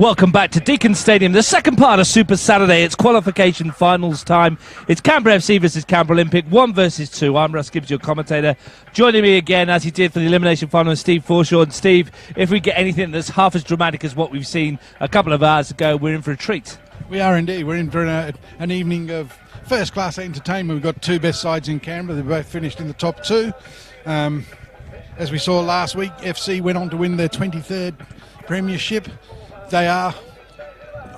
Welcome back to Deakin Stadium, the second part of Super Saturday. It's qualification finals time. It's Canberra FC versus Canberra Olympic, 1 versus 2. I'm Russ Gibbs, your commentator. Joining me again, as he did for the elimination final, is Steve Forshaw. And Steve, if we get anything that's half as dramatic as what we've seen a couple of hours ago, we're in for a treat. We are indeed. We're in for an evening of first-class entertainment. We've got two best sides in Canberra. They've both finished in the top two. As we saw last week, FC went on to win their 23rd premiership. They are,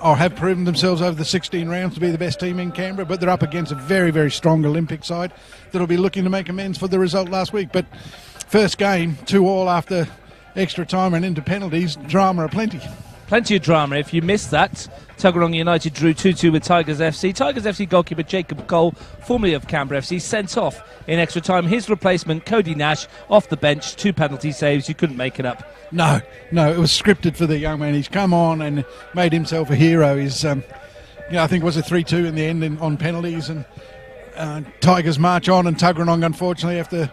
or have proven themselves over the 16 rounds to be the best team in Canberra, but they're up against a very, very strong Olympic side that'll be looking to make amends for the result last week. But first game, 2-2 after extra time and into penalties, drama aplenty. Plenty of drama. If you missed that, Tuggeranong United drew 2-2 with Tigers FC. Tigers FC goalkeeper Jacob Cole, formerly of Canberra FC, sent off in extra time. His replacement, Cody Nash, off the bench, 2 penalty saves. You couldn't make it up. No, it was scripted for the young man. He's come on and made himself a hero. He's, I think it was a 3-2 in the end on penalties, and Tigers march on, and Tuggeranong unfortunately have to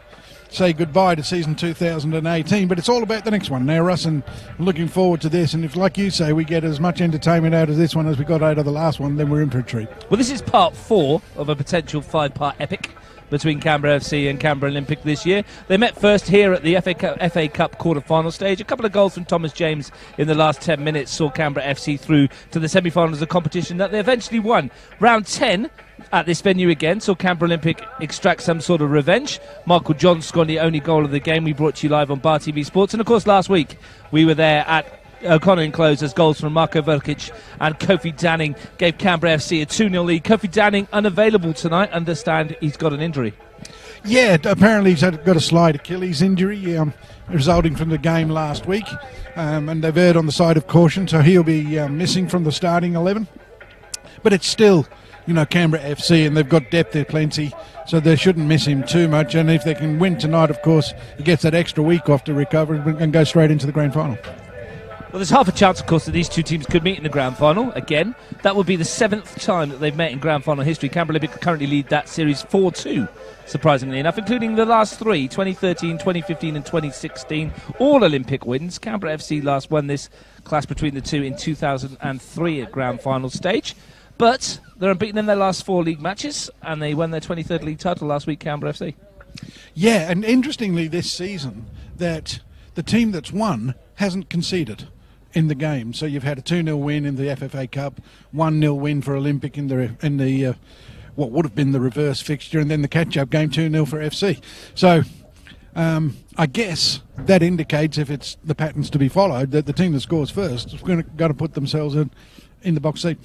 say goodbye to season 2018, but it's all about the next one now, Russ, and looking forward to this. And if, like you say, we get as much entertainment out of this one as we got out of the last one, then we're in for a treat. Well, this is part 4 of a potential 5-part epic between Canberra FC and Canberra Olympic this year. They met first here at the FA Cup quarter-final stage. A couple of goals from Thomas James in the last 10 minutes saw Canberra FC through to the semi-finals of the competition that they eventually won. Round 10 at this venue again saw Canberra Olympic extract some sort of revenge. Michael John scored the only goal of the game. We brought you live on Bar TV Sports. And of course last week we were there at O'Connor enclosed as goals from Marco Verkic and Kofi Danning gave Canberra FC a 2-0 lead. Kofi Danning unavailable tonight. Understand he's got an injury. Yeah, apparently he's got a slight Achilles injury resulting from the game last week, and they've erred on the side of caution, so he'll be missing from the starting 11. But it's still, Canberra FC, and they've got depth there plenty, so they shouldn't miss him too much. And if they can win tonight, of course, he gets that extra week off to recover and go straight into the grand final. Well, there's half a chance, of course, that these two teams could meet in the grand final again. That would be the 7th time that they've met in grand final history. Canberra Olympic currently lead that series 4-2, surprisingly enough, including the last 3, 2013, 2015 and 2016, all Olympic wins. Canberra FC last won this clash between the two in 2003 at grand final stage. But they're unbeaten in their last 4 league matches, and they won their 23rd league title last week, Canberra FC. Yeah, and interestingly this season, that the team that's won hasn't conceded in the game. So you've had a 2-0 win in the FFA Cup, 1-0 win for Olympic in the what would have been the reverse fixture, and then the catch-up game 2-0 for FC. So I guess that indicates, if it's the patterns to be followed, that the team that scores first is going to put themselves in the box seat.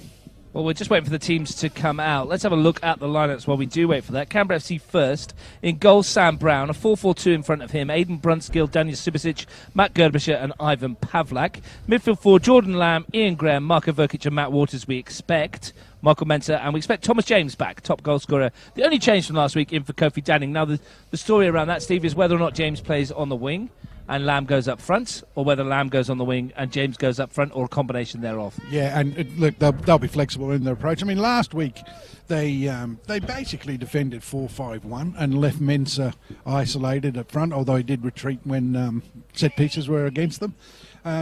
Well, we're just waiting for the teams to come out. Let's have a look at the lineups while we do wait for that. Canberra FC first. In goal, Sam Brown. A 4-4-2 in front of him. Aidan Brunskill, Daniel Subasic, Matt Gerbischer and Ivan Pavlak. Midfield 4, Jordan Lamb, Ian Graham, Marco Verkic and Matt Waters, we expect. Michael Mensah, and we expect Thomas James back, top goal scorer. The only change from last week in for Kofi Danning. Now, the story around that, Steve, is whether or not James plays on the wing and Lamb goes up front, or whether Lamb goes on the wing and James goes up front, or a combination thereof. Yeah, and look, they'll be flexible in their approach. I mean, last week they basically defended 4-5-1 and left Mensah isolated up front, although he did retreat when set pieces were against them.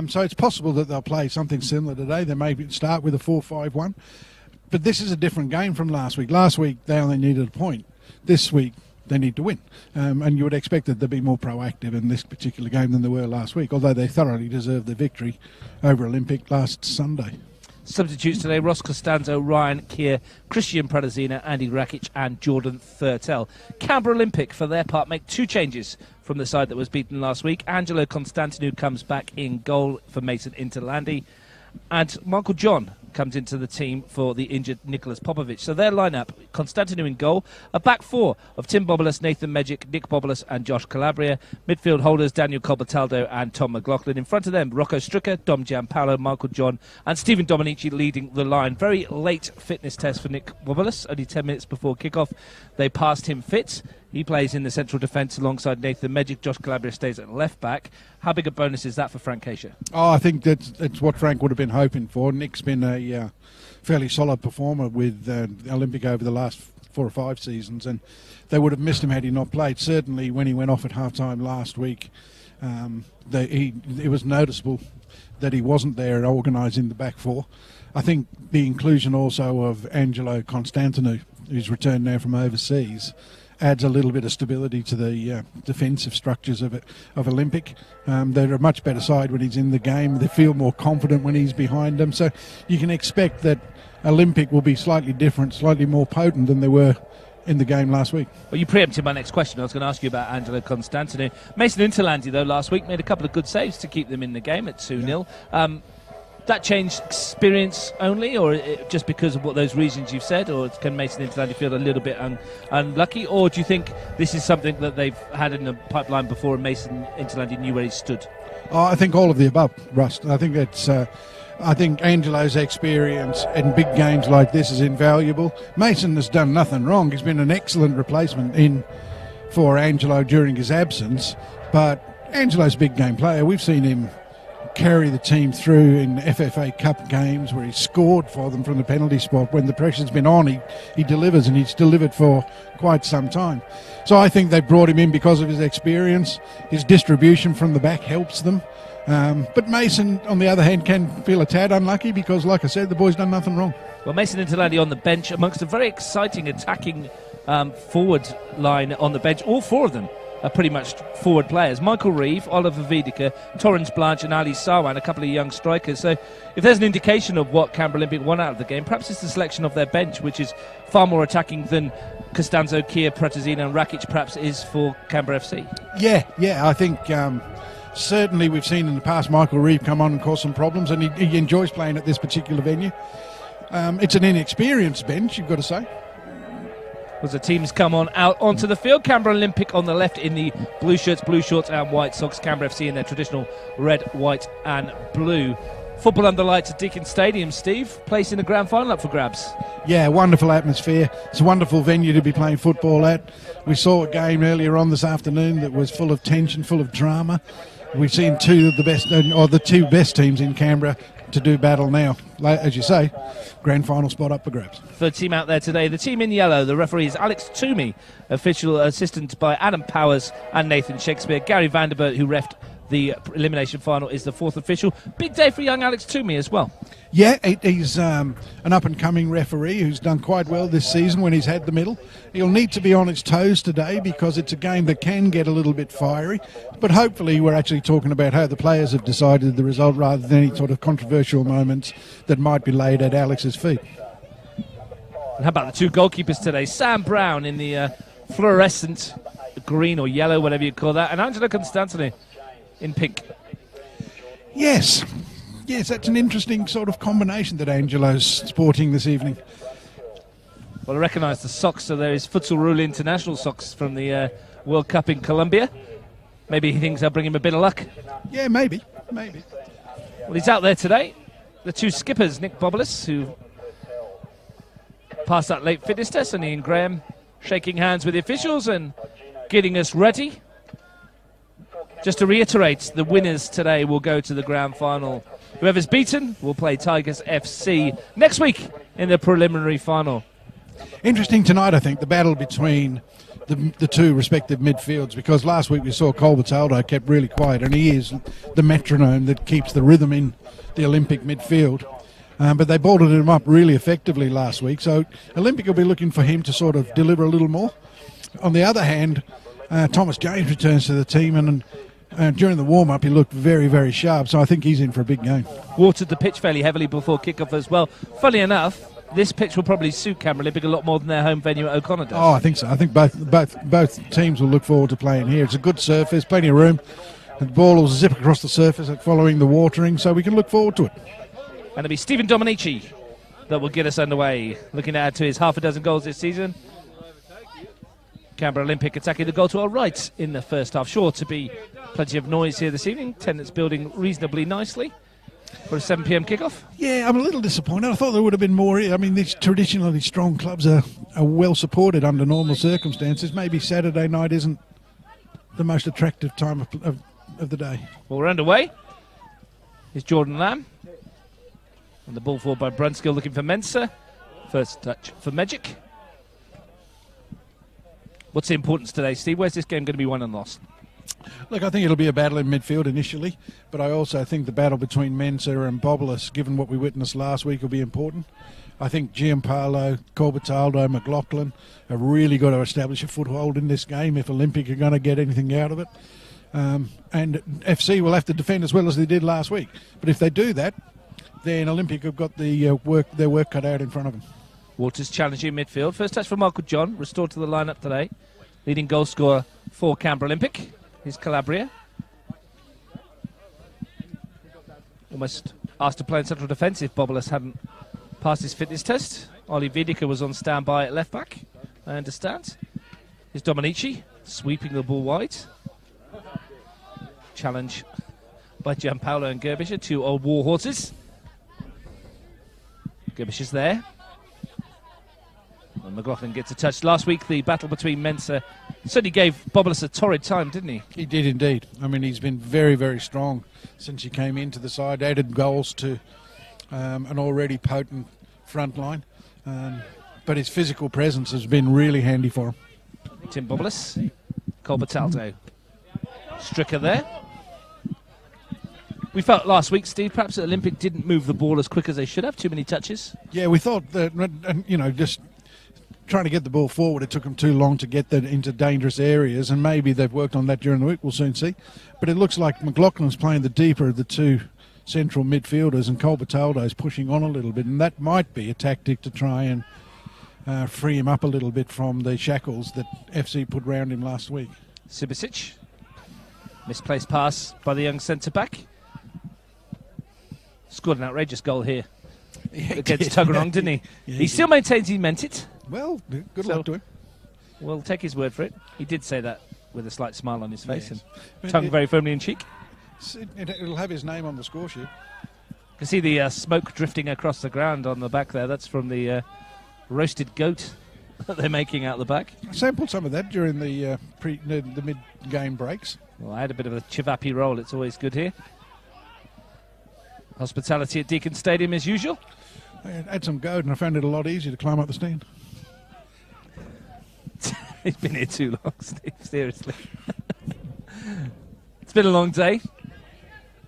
So it's possible that they'll play something similar today. They may start with a 4-5-1. But this is a different game from last week. Last week they only needed a point. This week they need to win. And you would expect that they'd be more proactive in this particular game than they were last week, although they thoroughly deserved the victory over Olympic last Sunday. Substitutes today: Ross Costanzo, Ryan Keir, Christian Pradazina, Andy Rakic and Jordan Thurtell. Canberra Olympic, for their part, make 2 changes from the side that was beaten last week. Angelo Constantinou comes back in goal for Mason Interlandi, and Michael John comes into the team for the injured Nicholas Popovic. So their lineup: Constantinou in goal, a back 4 of Tim Bobolas, Nathan Megic, Nick Bobolas and Josh Calabria, midfield holders Daniel Colbertaldo and Tom McLaughlin. In front of them, Rocco Stricker, Dom Giampaolo, Michael John and Stephen Dominici leading the line. Very late fitness test for Nick Bobolas, only 10 minutes before kickoff. They passed him fit. He plays in the central defence alongside Nathan Megic. Josh Calabria stays at left back. How big a bonus is that for Frank Keisha? Oh, I think that's what Frank would have been hoping for. Nick's been a fairly solid performer with Olympic over the last 4 or 5 seasons, and they would have missed him had he not played. Certainly when he went off at half-time last week, it was noticeable that he wasn't there organising the back four. I think the inclusion also of Angelo Constantinou, who's returned now from overseas, adds a little bit of stability to the defensive structures of Olympic. They're a much better side when he's in the game. They feel more confident when he's behind them. So you can expect that Olympic will be slightly different, slightly more potent than they were in the game last week. Well, you preempted my next question. I was going to ask you about Angelo Constantinou. Mason Interlandi, though, last week made a couple of good saves to keep them in the game at 2-0. Yeah. That changed experience only, or just because of what those reasons you've said, or can Mason Interlandi feel a little bit unlucky, or do you think this is something that they've had in the pipeline before and Mason Interlandi knew where he stood? I think all of the above, Rust. I think it's. I think Angelo's experience in big games like this is invaluable. Mason has done nothing wrong. He's been an excellent replacement for Angelo during his absence, but Angelo's a big game player. We've seen him carry the team through in FFA Cup games where he scored for them from the penalty spot. When the pressure's been on, he delivers, and he's delivered for quite some time. So I think they brought him in because of his experience. His distribution from the back helps them. But Mason, on the other hand, can feel a tad unlucky because, like I said, the boy's done nothing wrong. Well, Mason Interlandi on the bench amongst a very exciting attacking forward line on the bench. All four of them are pretty much forward players. Michael Reeve, Oliver Wiedeke, Torrens Blanche and Ali Sarwan, a couple of young strikers. So if there's an indication of what Canberra Olympic want out of the game, perhaps it's the selection of their bench, which is far more attacking than Costanzo, Kier, Pratazina and Rakic perhaps is for Canberra FC. Yeah, I think certainly we've seen in the past Michael Reeve come on and cause some problems, and he enjoys playing at this particular venue. It's an inexperienced bench, you've got to say. As the teams come out onto the field, Canberra Olympic on the left in the blue shirts, blue shorts and white socks. Canberra FC in their traditional red, white and blue. Football under lights at Deakin Stadium, Steve. Place in the grand final up for grabs. Yeah, wonderful atmosphere. It's a wonderful venue to be playing football at. We saw a game earlier on this afternoon that was full of tension, full of drama. We've seen two of the best, or the two best teams in Canberra to do battle now. As you say, grand final spot up for grabs. Third team out there today, the team in yellow. The referee is Alex Toomey, official assistant by Adam Powers and Nathan Shakespeare. Gary Vanderbilt, who refed the elimination final, is the fourth official. Big day for young Alex Toomey as well. Yeah, he's an up-and-coming referee who's done quite well this season when he's had the medal. He'll need to be on his toes today because it's a game that can get a little bit fiery. But hopefully we're actually talking about how the players have decided the result rather than any sort of controversial moments that might be laid at Alex's feet. And how about the two goalkeepers today? Sam Brown in the fluorescent green or yellow, whatever you call that, and Angelo Constantinou in pink. Yes, that's an interesting sort of combination that Angelo's sporting this evening. Well, I recognise the socks, so there is Futsal Rule International socks from the World Cup in Colombia. Maybe he thinks they'll bring him a bit of luck. Yeah, maybe. Well, he's out there today. The two skippers, Nick Bobolis, who passed that late fitness test, and Ian Graham shaking hands with the officials and getting us ready. Just to reiterate, the winners today will go to the grand final. Whoever's beaten will play Tigers FC next week in the preliminary final. Interesting tonight, I think, the battle between the two respective midfields, because last week we saw Colbert Aldo kept really quiet, and he is the metronome that keeps the rhythm in the Olympic midfield. But they bolted him up really effectively last week, so Olympic will be looking for him to sort of deliver a little more. On the other hand, Thomas James returns to the team, and during the warm-up he looked very, very sharp, so I think he's in for a big game. Watered the pitch fairly heavily before kick-off as well. Funny enough, this pitch will probably suit Canberra Olympic a lot more than their home venue at O'Connor does. Oh, I think so. I think both teams will look forward to playing here. It's a good surface, plenty of room. The ball will zip across the surface following the watering, so we can look forward to it. And it'll be Stephen Dominici that will get us underway, looking to add to his half a dozen goals this season. Canberra Olympic attacking the goal to our right in the first half. Sure to be plenty of noise here this evening. Attendance building reasonably nicely for a 7 p.m. kickoff. Yeah, I'm a little disappointed. I thought there would have been more. I mean, these traditionally strong clubs are well supported under normal circumstances. Maybe Saturday night isn't the most attractive time of the day. Well, we're underway. Here's Jordan Lamb. And the ball forward by Brunskill looking for Mensah. First touch for Magic. What's the importance today, Steve? Where's this game going to be won and lost? Look, I think it'll be a battle in midfield initially, but I also think the battle between Mensa and Bobolas, given what we witnessed last week, will be important. I think Giampaolo, Corbataldo, McLaughlin have really got to establish a foothold in this game if Olympic are going to get anything out of it. And FC will have to defend as well as they did last week. But if they do that, then Olympic have got their work cut out in front of them. Walters challenging midfield. First touch from Michael John, restored to the lineup today. Leading goal scorer for Canberra Olympic is Calabria. Almost asked to play in central defence if Bobolas hadn't passed his fitness test. Ollie Vidica was on standby at left back, I understand. Here's Dominici sweeping the ball wide. Challenge by Giampaolo and Gerbischer, two old war horses. Gerbischer's there. And McLaughlin gets a touch. Last week, the battle between Mensa certainly gave Bobolas a torrid time, didn't he? He did indeed. I mean, he's been very, very strong since he came into the side, added goals to an already potent front line. But his physical presence has been really handy for him. Tim Bobolas, Corbataldo, Stricker there. We felt last week, Steve, perhaps that Olympic didn't move the ball as quick as they should have. Too many touches. Yeah, we thought that, just trying to get the ball forward, it took them too long to get that into dangerous areas, and maybe they've worked on that during the week. We'll soon see. But it looks like McLaughlin's playing the deeper of the two central midfielders, and Corbataldo's pushing on a little bit, and that might be a tactic to try and free him up a little bit from the shackles that FC put round him last week. Subasic, misplaced pass by the young centre-back. Scored an outrageous goal here against Tuggerong, didn't he? Yeah, he still maintains he meant it. Well, good luck to him. We'll take his word for it. He did say that with a slight smile on his face, and tongue very firmly in cheek. It'll have his name on the score sheet. You can see the smoke drifting across the ground on the back there. That's from the roasted goat that they're making out the back. I sampled some of that during the mid-game breaks. Well, I had a bit of a chivapi roll. It's always good here. Hospitality at Deakin Stadium as usual. I had some goat and I found it a lot easier to climb up the stand. He's been here too long, Steve, seriously. It's been a long day.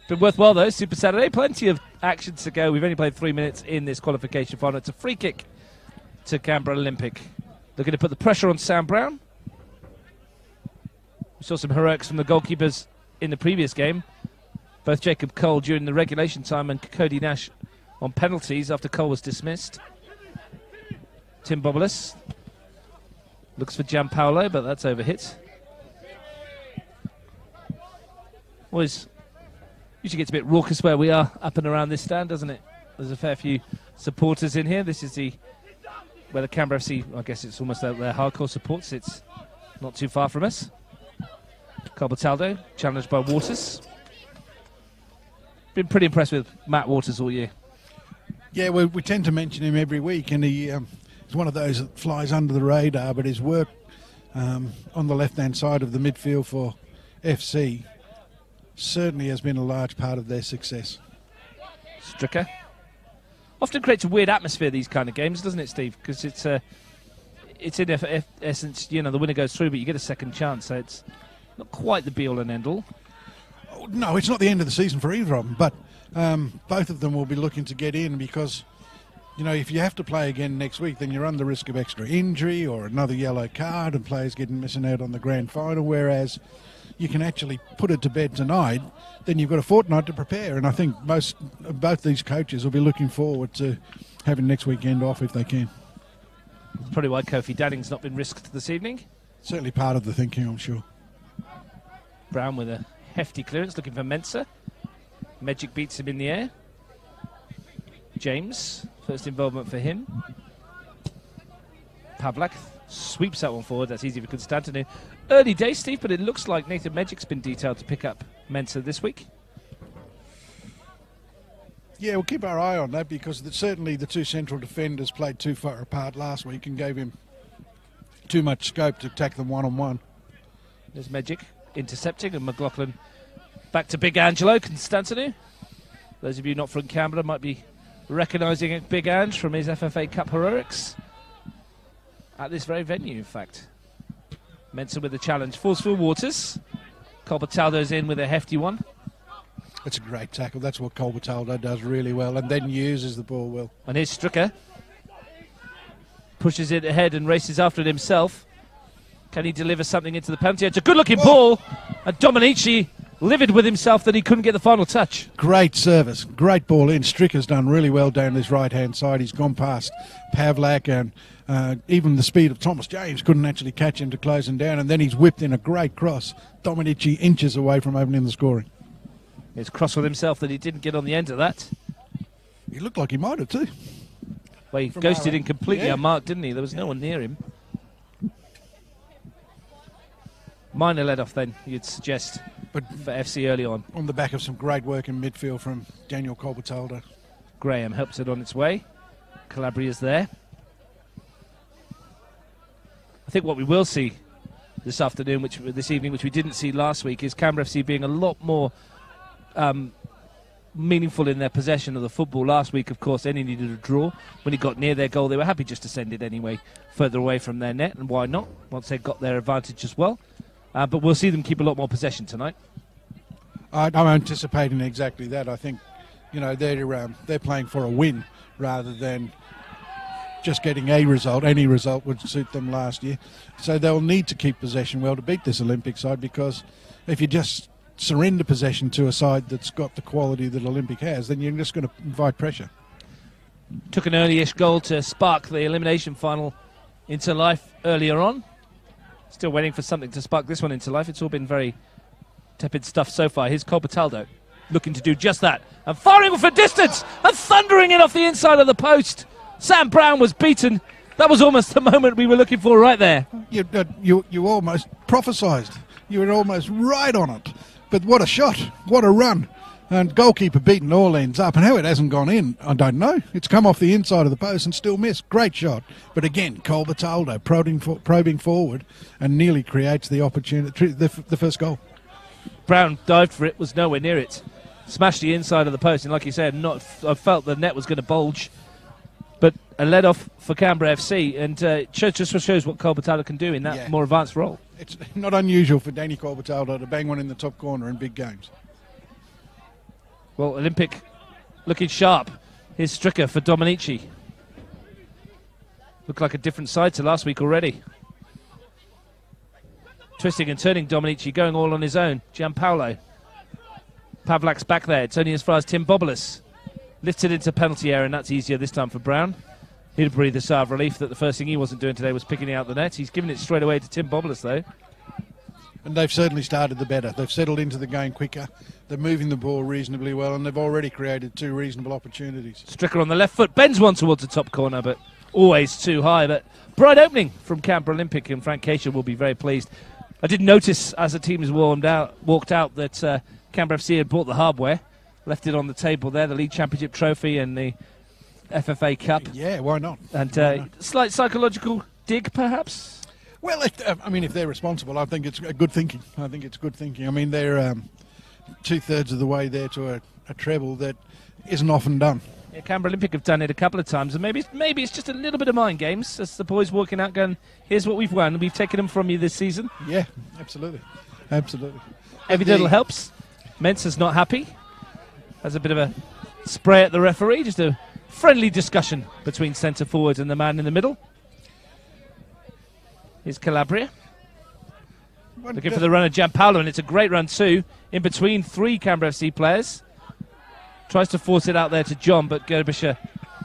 Been worthwhile though, Super Saturday. Plenty of action to go. We've only played 3 minutes in this qualification final. It's a free kick to Canberra Olympic. They're going to put the pressure on Sam Brown. We saw some heroics from the goalkeepers in the previous game. Both Jacob Cole during the regulation time and Cody Nash on penalties after Cole was dismissed. Tim Bobolas looks for Giampaolo, but that's overhit. Always usually gets a bit raucous where we are up and around this stand, doesn't it? There's a fair few supporters in here. This is where the Canberra FC, I guess it's almost their hardcore supports. It's not too far from us. Corbataldo, challenged by Waters. Been pretty impressed with Matt Waters all year. Yeah, we tend to mention him every week, and he's one of those that flies under the radar, but his work on the left-hand side of the midfield for FC certainly has been a large part of their success. Stricker. Often creates a weird atmosphere, these kind of games, doesn't it, Steve? Because it's in essence, the winner goes through, but you get a second chance, so it's not quite the be-all and end-all. No, it's not the end of the season for either of them, but both of them will be looking to get in because, if you have to play again next week, then you're under risk of extra injury or another yellow card and players missing out on the grand final, whereas you can actually put it to bed tonight, then you've got a fortnight to prepare, and I think both these coaches will be looking forward to having next weekend off if they can. That's probably why Kofi Danning's not been risked this evening. Certainly part of the thinking, I'm sure. Brown with a hefty clearance, looking for Mensa. Magic beats him in the air. James, first involvement for him. Pavlak sweeps that one forward. That's easy for Constantinu. Early day, Steve, but it looks like Nathan Magic's been detailed to pick up Mensa this week. Yeah, we'll keep our eye on that because certainly the two central defenders played too far apart last week and gave him too much scope to attack them one-on-one. There's Magic intercepting, and McLaughlin back to Big Angelo Constantinu. Those of you not from Canberra might be recognising Big Ange from his FFA Cup heroics at this very venue, in fact. Mensa with the challenge, falls for Waters. Colbertaldo's in with a hefty one. It's a great tackle. That's what Colbertaldo does really well, and then uses the ball well. And here's Stricker. Pushes it ahead and races after it himself. Can he deliver something into the penalty? It's a good-looking ball. And Dominici livid with himself that he couldn't get the final touch. Great service. Great ball in. Stricker's done really well down his right-hand side. He's gone past Pavlak, and even the speed of Thomas James couldn't actually catch him to close him down. And then he's whipped in a great cross. Dominici inches away from opening the scoring. He's cross with himself that he didn't get on the end of that. He looked like he might have too. Well, he ghosted in completely unmarked, didn't he? There was no one near him. Minor let-off then, you'd suggest, but for FC early on. On the back of some great work in midfield from Daniel Colbertaldo. Graham helps it on its way. Calabria's there. I think what we will see this afternoon, this evening, which we didn't see last week, is Canberra FC being a lot more meaningful in their possession of the football. Last week, of course, any needed a draw. When he got near their goal, they were happy just to send it anyway, further away from their net, and why not, once they got their advantage as well. But we'll see them keep a lot more possession tonight. I'm anticipating exactly that. I think, they're playing for a win rather than just getting a result. Any result would suit them last year. So they'll need to keep possession well to beat this Olympic side, because if you just surrender possession to a side that's got the quality that Olympic has, then you're just going to invite pressure. Took an early-ish goal to spark the elimination final into life earlier on. Still waiting for something to spark this one into life. It's all been very tepid stuff so far. Here's Colbertaldo looking to do just that. And firing for distance and thundering it off the inside of the post. Sam Brown was beaten. That was almost the moment we were looking for right there. You almost prophesied. You were almost right on it. But what a shot. What a run. And goalkeeper beaten all ends up. And how it hasn't gone in, I don't know. It's come off the inside of the post and still missed. Great shot. But again, Colbertaldo probing forward and nearly creates the opportunity, the first goal. Brown dived for it, was nowhere near it. Smashed the inside of the post. And like you said, I felt the net was going to bulge. But a let-off for Canberra FC. And just shows what Colbertaldo can do in that more advanced role. It's not unusual for Danny Colbertaldo to bang one in the top corner in big games. Well, Olympic looking sharp. Here's Stricker for Dominici. Looked like a different side to last week already. Twisting and turning Dominici, going all on his own. Gianpaolo. Pavlak's back there. It's only as far as Tim Bobolas. Lifted into penalty area, and that's easier this time for Brown. He'd breathe a sigh of relief that the first thing he wasn't doing today was picking out the net. He's given it straight away to Tim Bobolas, though. And they've certainly started the better. They've settled into the game quicker. They're moving the ball reasonably well, and they've already created two reasonable opportunities. Stricker on the left foot, bends one towards the top corner, but always too high. But bright opening from Canberra Olympic, and Frank Keisha will be very pleased. I did notice as the team has walked out that Canberra FC had bought the hardware, left it on the table there, the League Championship trophy and the FFA Cup. Yeah, why not? And slight psychological dig, perhaps? Well, if they're responsible, I think it's good thinking. I mean, they're two-thirds of the way there to a treble that isn't often done. Yeah, Canberra Olympic have done it a couple of times, and maybe it's just a little bit of mind games as the boys walking out going, here's what we've won, we've taken them from you this season. Yeah, absolutely. Every little helps. Mensah's not happy. Has a bit of a spray at the referee, just a friendly discussion between centre forward and the man in the middle. Here's Calabria. Looking for the run of Gianpaolo, and it's a great run too, in between three Canberra FC players. Tries to force it out there to John, but Gerbischer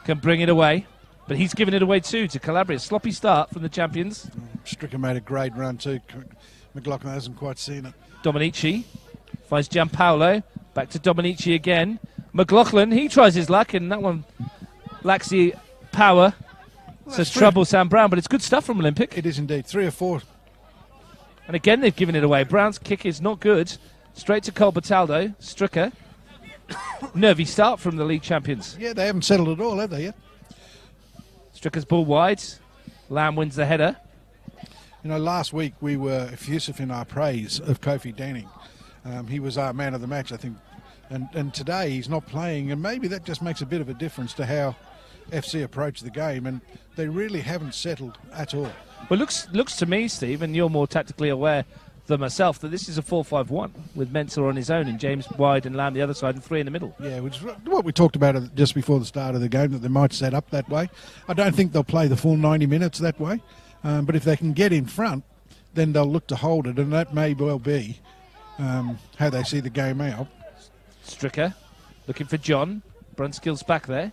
can bring it away. But he's given it away too to Calabria. Sloppy start from the champions. Stricker made a great run too. McLaughlin hasn't quite seen it. Dominici finds Gianpaolo. Back to Dominici again. McLaughlin, he tries his luck, and that one lacks the power. So it's trouble Sam Brown, but it's good stuff from Olympic. It is indeed. 3 or 4. And again, they've given it away. Brown's kick is not good. Straight to Colbertaldo. Stricker. Nervy start from the league champions. Yeah, they haven't settled at all, have they, yet? Stricker's ball wide. Lamb wins the header. Last week we were effusive in our praise of Kofi Danning. He was our man of the match, I think. And today he's not playing, and maybe that just makes a bit of a difference to how FC approach the game, and they really haven't settled at all. Well, looks to me, Steve, and you're more tactically aware for myself that this is a 4-5-1 with Mensah on his own and James wide and Lamb the other side and 3 in the middle. Yeah, which is what we talked about just before the start of the game, that they might set up that way. I don't think they'll play the full 90 minutes that way, but if they can get in front, then they'll look to hold it, and that may well be how they see the game out. Stricker looking for John. Brunskill's back there.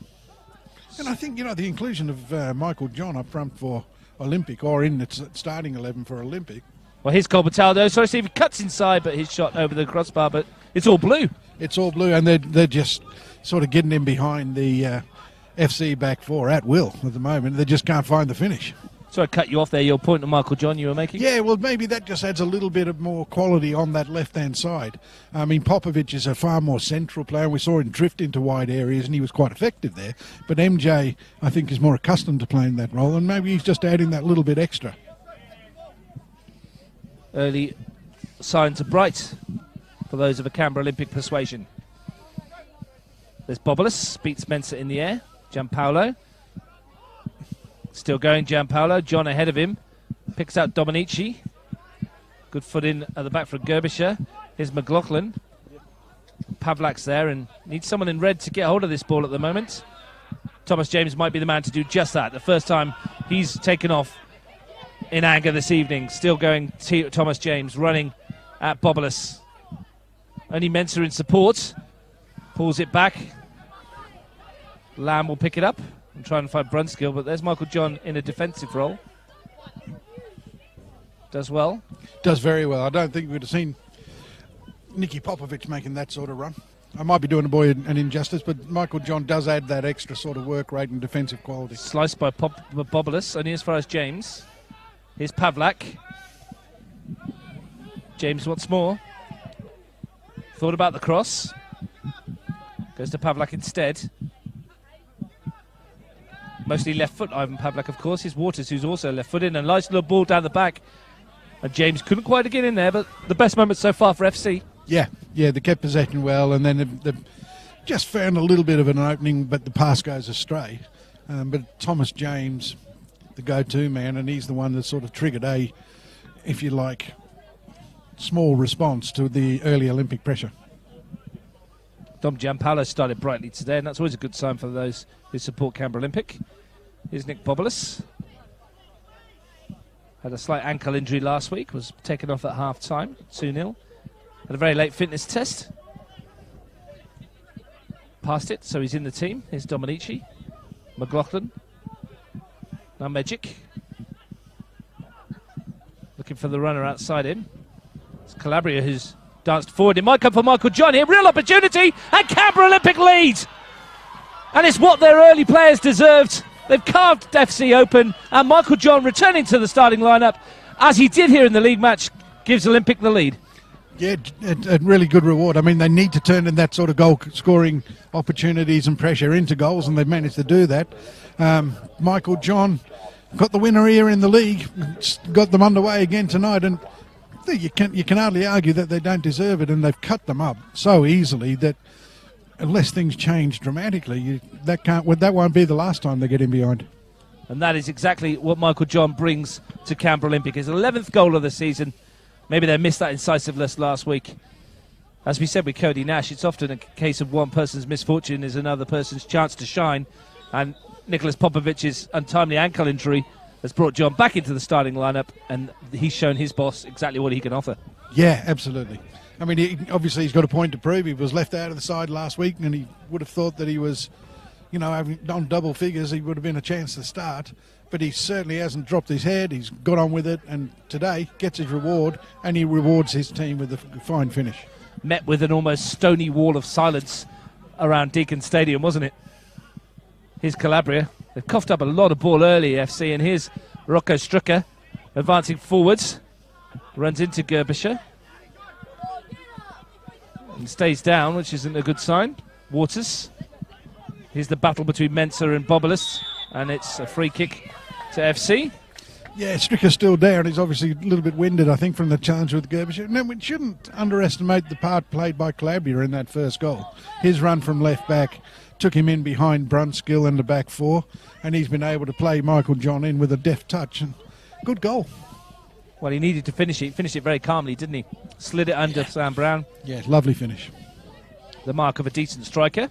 And I think, the inclusion of Michael John up front for Olympic, or in its starting 11 for Olympic. Well, here's Colbertaldo. So I see if he cuts inside, but his shot over the crossbar, but it's all blue. It's all blue, and they're just sort of getting in behind the FC back four at will at the moment. They just can't find the finish. So I cut you off there. Your point to Michael John you were making? Yeah, well, maybe that just adds a little bit of more quality on that left-hand side. I mean, Popovic is a far more central player. We saw him drift into wide areas, and he was quite effective there. But MJ, I think, is more accustomed to playing that role, and maybe he's just adding that little bit extra. Early signs are bright for those of a Canberra Olympic persuasion. There's Bobolis, beats Mensah in the air. Gianpaolo. Still going, Gianpaolo. John ahead of him. Picks out Dominici. Good foot in at the back for Gerbischer. Here's McLaughlin. Pavlak's there and needs someone in red to get hold of this ball at the moment. Thomas James might be the man to do just that. The first time he's taken off in anger this evening. Still going, Thomas James running at Bobolis. Only Mensah in support. Pulls it back. Lamb will pick it up. I'm trying to find Brunskill, but there's Michael John in a defensive role. Does well. Does very well. I don't think we'd have seen Nicky Popovic making that sort of run. I might be doing a boy an injustice, but Michael John does add that extra sort of work rate and defensive quality. Sliced by Bobolis, only as far as James. Here's Pavlak. James wants more. Thought about the cross. Goes to Pavlak instead. Mostly left foot, Ivan Pavlak, of course. Here's Waters, who's also left-footed, and a nice little ball down the back. And James couldn't quite get in there, but the best moment so far for FC. Yeah, they kept possession well, and then they've just found a little bit of an opening, but the pass goes astray. But Thomas James, the go-to man, and he's the one that sort of triggered a, if you like, small response to the early Olympic pressure. Dom Gianpaolo started brightly today, and that's always a good sign for those who support Canberra Olympic. Here's Nick Bobolis. Had a slight ankle injury last week, was taken off at half-time, 2-0. Had a very late fitness test. Passed it, so he's in the team. Here's Dominici. McLaughlin. Now Magic. Looking for the runner outside him. It's Calabria who's danced forward. It might come for Michael John here. Real opportunity, and Canberra Olympic lead. And it's what their early players deserved. They've carved FC open, and Michael John, returning to the starting lineup, as he did here in the league match, gives Olympic the lead. Yeah, a really good reward. I mean, they need to turn in that sort of goal-scoring opportunities and pressure into goals, and they've managed to do that. Michael John got the winner here in the league, got them underway again tonight, and you can hardly argue that they don't deserve it, and they've cut them up so easily that unless things change dramatically, that won't be the last time they get in behind. And that is exactly what Michael John brings to Canberra Olympic. His 11th goal of the season. Maybe they missed that incisiveness last week. As we said with Cody Nash, it's often a case of one person's misfortune is another person's chance to shine. And Nicholas Popovic's untimely ankle injury has brought John back into the starting lineup, and he's shown his boss exactly what he can offer. Yeah, absolutely. I mean, obviously he's got a point to prove. He was left out of the side last week, and he would have thought that he was, having done double figures, he would have been a chance to start. But he certainly hasn't dropped his head. He's got on with it, and today gets his reward, and he rewards his team with a fine finish. Met with an almost stony wall of silence around Deakin Stadium, wasn't it? Here's Calabria. They've coughed up a lot of ball early, FC, and here's Rocco Stricker advancing forwards. Runs into Gerbischer. And stays down, which isn't a good sign. Waters. Here's the battle between Mensah and Bobolis, and it's a free kick to FC. Yeah, Stricker's still down. He's obviously a little bit winded, I think, from the challenge with Gerbischer. No, we shouldn't underestimate the part played by Calabria in that first goal. His run from left back took him in behind Brunskill and the back four, and he's been able to play Michael John in with a deft touch. And good goal. Well, he needed to finish it. He finished it very calmly, didn't he? Slid it under Sam Brown. Yeah, lovely finish. The mark of a decent striker.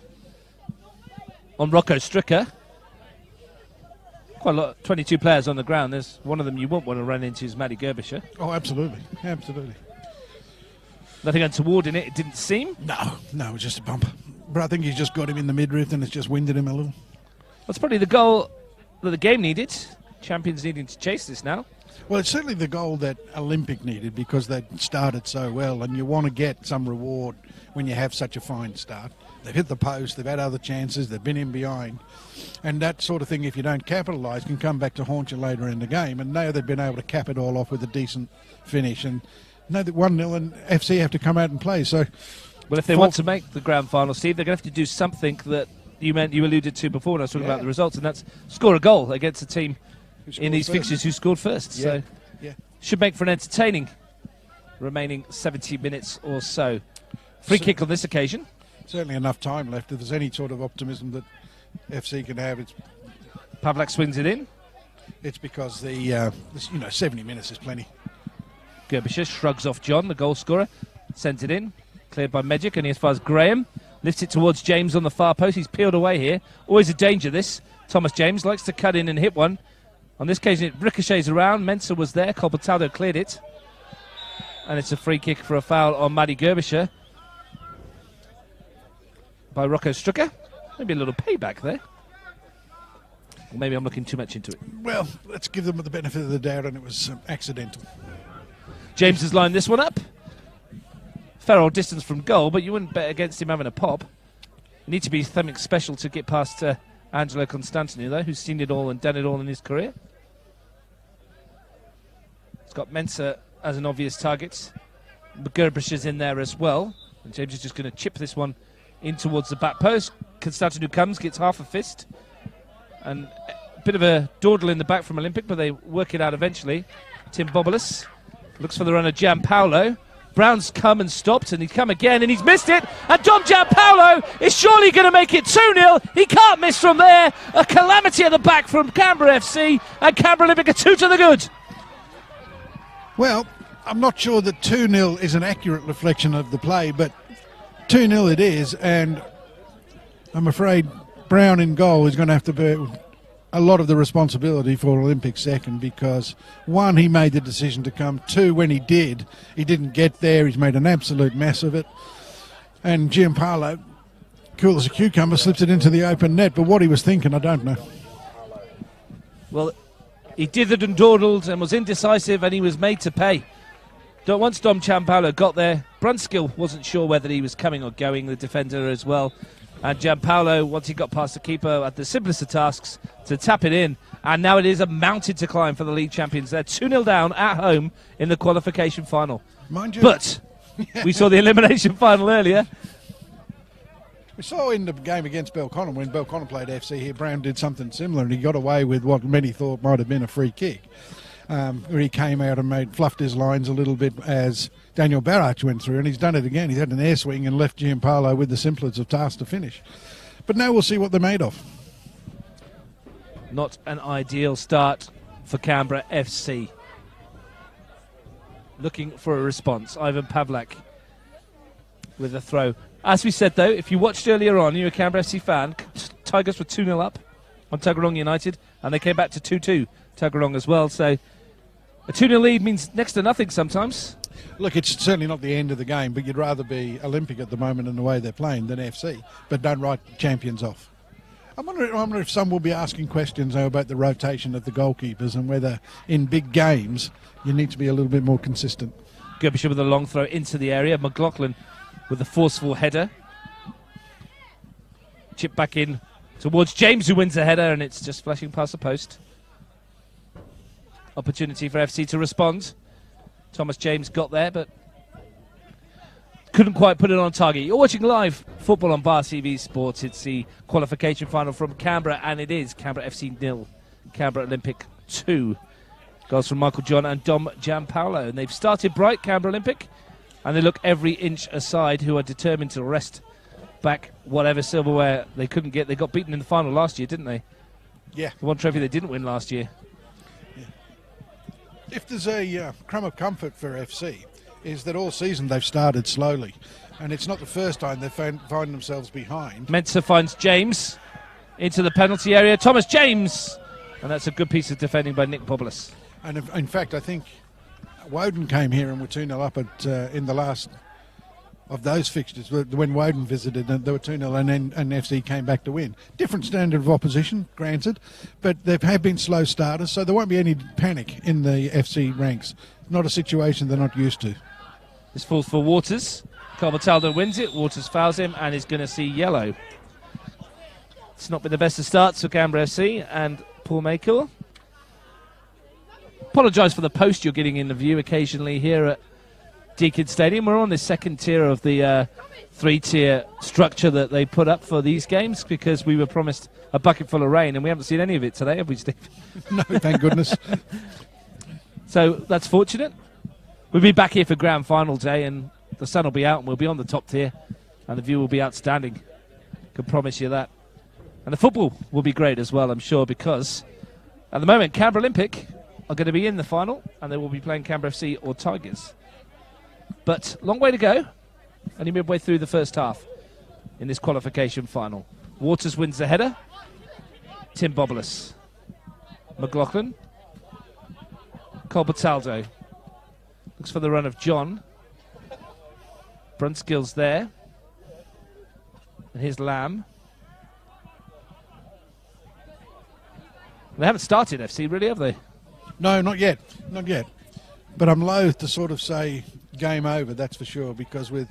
On Rocco Stricker. Quite a lot, 22 players on the ground. There's one of them you won't want to run into is Matty Gerbisher. Oh, absolutely. Absolutely. Nothing untoward in it, it didn't seem. No, it was just a bump. But I think he's just got him in the midriff and it's just winded him a little. That's probably the goal that the game needed. Champions needing to chase this now. Well, it's certainly the goal that Olympic needed because they started so well, and you want to get some reward when you have such a fine start. They've hit the post, they've had other chances, they've been in behind, and that sort of thing, if you don't capitalise, can come back to haunt you later in the game. And now they've been able to cap it all off with a decent finish, and know that 1-0 and FC have to come out and play. So, well, if they want to make the grand final, Steve, they're going to have to do something that you alluded to before when I was talking about the results, and that's score a goal against a team in these fixtures who scored first. So should make for an entertaining remaining 70 minutes or so. Free kick on this occasion. Certainly enough time left. If there's any sort of optimism that FC can have, it's Pavlak swings it in. It's because the 70 minutes is plenty. Gerbisher shrugs off John, the goal scorer, sends it in, cleared by Magic, and as far as Graham lifts it towards James on the far post. He's peeled away here. Always a danger, this. Thomas James likes to cut in and hit one. On this occasion, it ricochets around. Mensah was there. Colbertaldo cleared it. And it's a free kick for a foul on Matty Gerbisher by Rocco Stricker. Maybe a little payback there. Or maybe I'm looking too much into it. Well, let's give them the benefit of the doubt, and it was accidental. James has lined this one up. Fair old distance from goal, but you wouldn't bet against him having a pop. You need to be something special to get past Angelo Constantino, though, who's seen it all and done it all in his career. It's got Mensah as an obvious target. Gerbisher's in there as well. And James is just going to chip this one in towards the back post. Constantino comes, gets half a fist. And a bit of a dawdle in the back from Olympic, but they work it out eventually. Tim Bobolis looks for the runner Gianpaolo. Brown's come and stopped, and he's come again, and he's missed it. And Dom Gianpaolo is surely going to make it 2-0. He can't miss from there. A calamity at the back from Canberra FC, and Canberra Olympic are 2 to the good. Well, I'm not sure that 2-0 is an accurate reflection of the play, but 2-0 it is, and I'm afraid Brown in goal is going to have to bear a lot of the responsibility for Olympic second because, one, he made the decision to come. Two, when he did, he didn't get there. He's made an absolute mess of it. And Gianpaolo, cool as a cucumber, slips it into the open net. But what he was thinking, I don't know. Well, he dithered and dawdled and was indecisive, and he was made to pay. Once Dom Gianpaolo got there, Brunskill wasn't sure whether he was coming or going, the defender as well. And Gianpaolo, once he got past the keeper, had the simplest of tasks to tap it in. And now it is a mountain to climb for the league champions. They're 2-0 down at home in the qualification final. Mind you, but we saw the elimination final earlier. We saw in the game against Belconnen, when Belconnen played FC here, Brown did something similar, and he got away with what many thought might have been a free kick. Where he came out and fluffed his lines a little bit as Daniel Barrach went through, and he's done it again. He's had an air swing and left Gianpaolo with the simplest of tasks to finish. But now we'll see what they're made of. Not an ideal start for Canberra FC. Looking for a response. Ivan Pavlak with a throw. As we said, though, if you watched earlier on, you're a Canberra FC fan, Tigers were 2-0 up on Tuggeranong United, and they came back to 2-2, Tuggeranong as well. So a 2-0 lead means next to nothing sometimes. Look, it's certainly not the end of the game, but you'd rather be Olympic at the moment in the way they're playing than FC, but don't write champions off. I wonder if some will be asking questions though, about the rotation of the goalkeepers and whether in big games you need to be a little bit more consistent. Gerbisher with a long throw into the area. McLaughlin with a forceful header. Chip back in towards James, who wins the header, and it's just flashing past the post. Opportunity for FC to respond. Thomas James got there, but couldn't quite put it on target. You're watching live football on Bar TV Sports. It's the qualification final from Canberra, and it is Canberra FC 0, Canberra Olympic 2. Goals from Michael John and Dom Gianpaolo. And they've started bright, Canberra Olympic, and they look every inch a side who are determined to wrest back whatever silverware they couldn't get. They got beaten in the final last year, didn't they? Yeah. The one trophy they didn't win last year. If there's a crumb of comfort for FC, is that all season they've started slowly, and it's not the first time they find themselves behind. Mensah finds James into the penalty area. Thomas James! And that's a good piece of defending by Nick Boblis. And in fact, I think Woden came here and were 2-0 up in the last of those fixtures. When Woden visited, they were 2-0 and FC came back to win. Different standard of opposition, granted, but they have been slow starters, so there won't be any panic in the FC ranks. Not a situation they're not used to. This falls for Waters. Carbataldo wins it. Waters fouls him and is going to see yellow. It's not been the best of starts for Canberra FC and Paul Maycool. Apologise for the post you're getting in the view occasionally here at Deakin Stadium. We're on the second tier of the three-tier structure that they put up for these games because we were promised a bucket full of rain and we haven't seen any of it today, have we, Steve? No, thank goodness. So that's fortunate. We'll be back here for grand final day and the sun will be out and we'll be on the top tier and the view will be outstanding. Can promise you that. And the football will be great as well, I'm sure, because at the moment Canberra Olympic are going to be in the final and they will be playing Canberra FC or Tigers. But long way to go, only midway through the first half in this qualification final. Waters wins the header. Tim Boblis. McLaughlin. Colbertaldo. Looks for the run of John. Brunskill's there. And here's Lamb. They haven't started FC, really, have they? No, not yet. Not yet. But I'm loath to sort of say game over, that's for sure, because with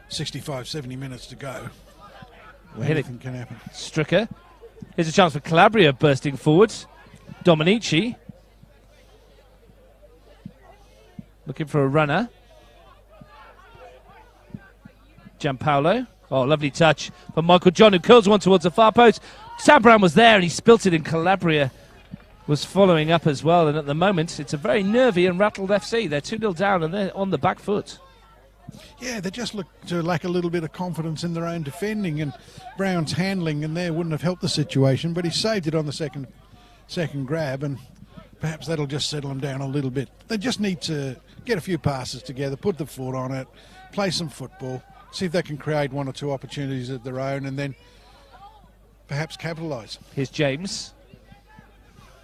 65, 70 minutes to go, anything can happen. Stricker. Here's a chance for Calabria bursting forwards. Dominici. Looking for a runner. Gianpaolo. Oh, lovely touch from Michael John, who curls one towards the far post. Sam Brown was there and he spilt it in. Calabria was following up as well. And at the moment, it's a very nervy and rattled FC. They're 2-0 down and they're on the back foot. Yeah, they just look to lack a little bit of confidence in their own defending, and Brown's handling and there wouldn't have helped the situation, but he saved it on the second grab, and perhaps that'll just settle them down a little bit. They just need to get a few passes together, put the foot on it, play some football, see if they can create one or two opportunities of their own, and then perhaps capitalise. Here's James.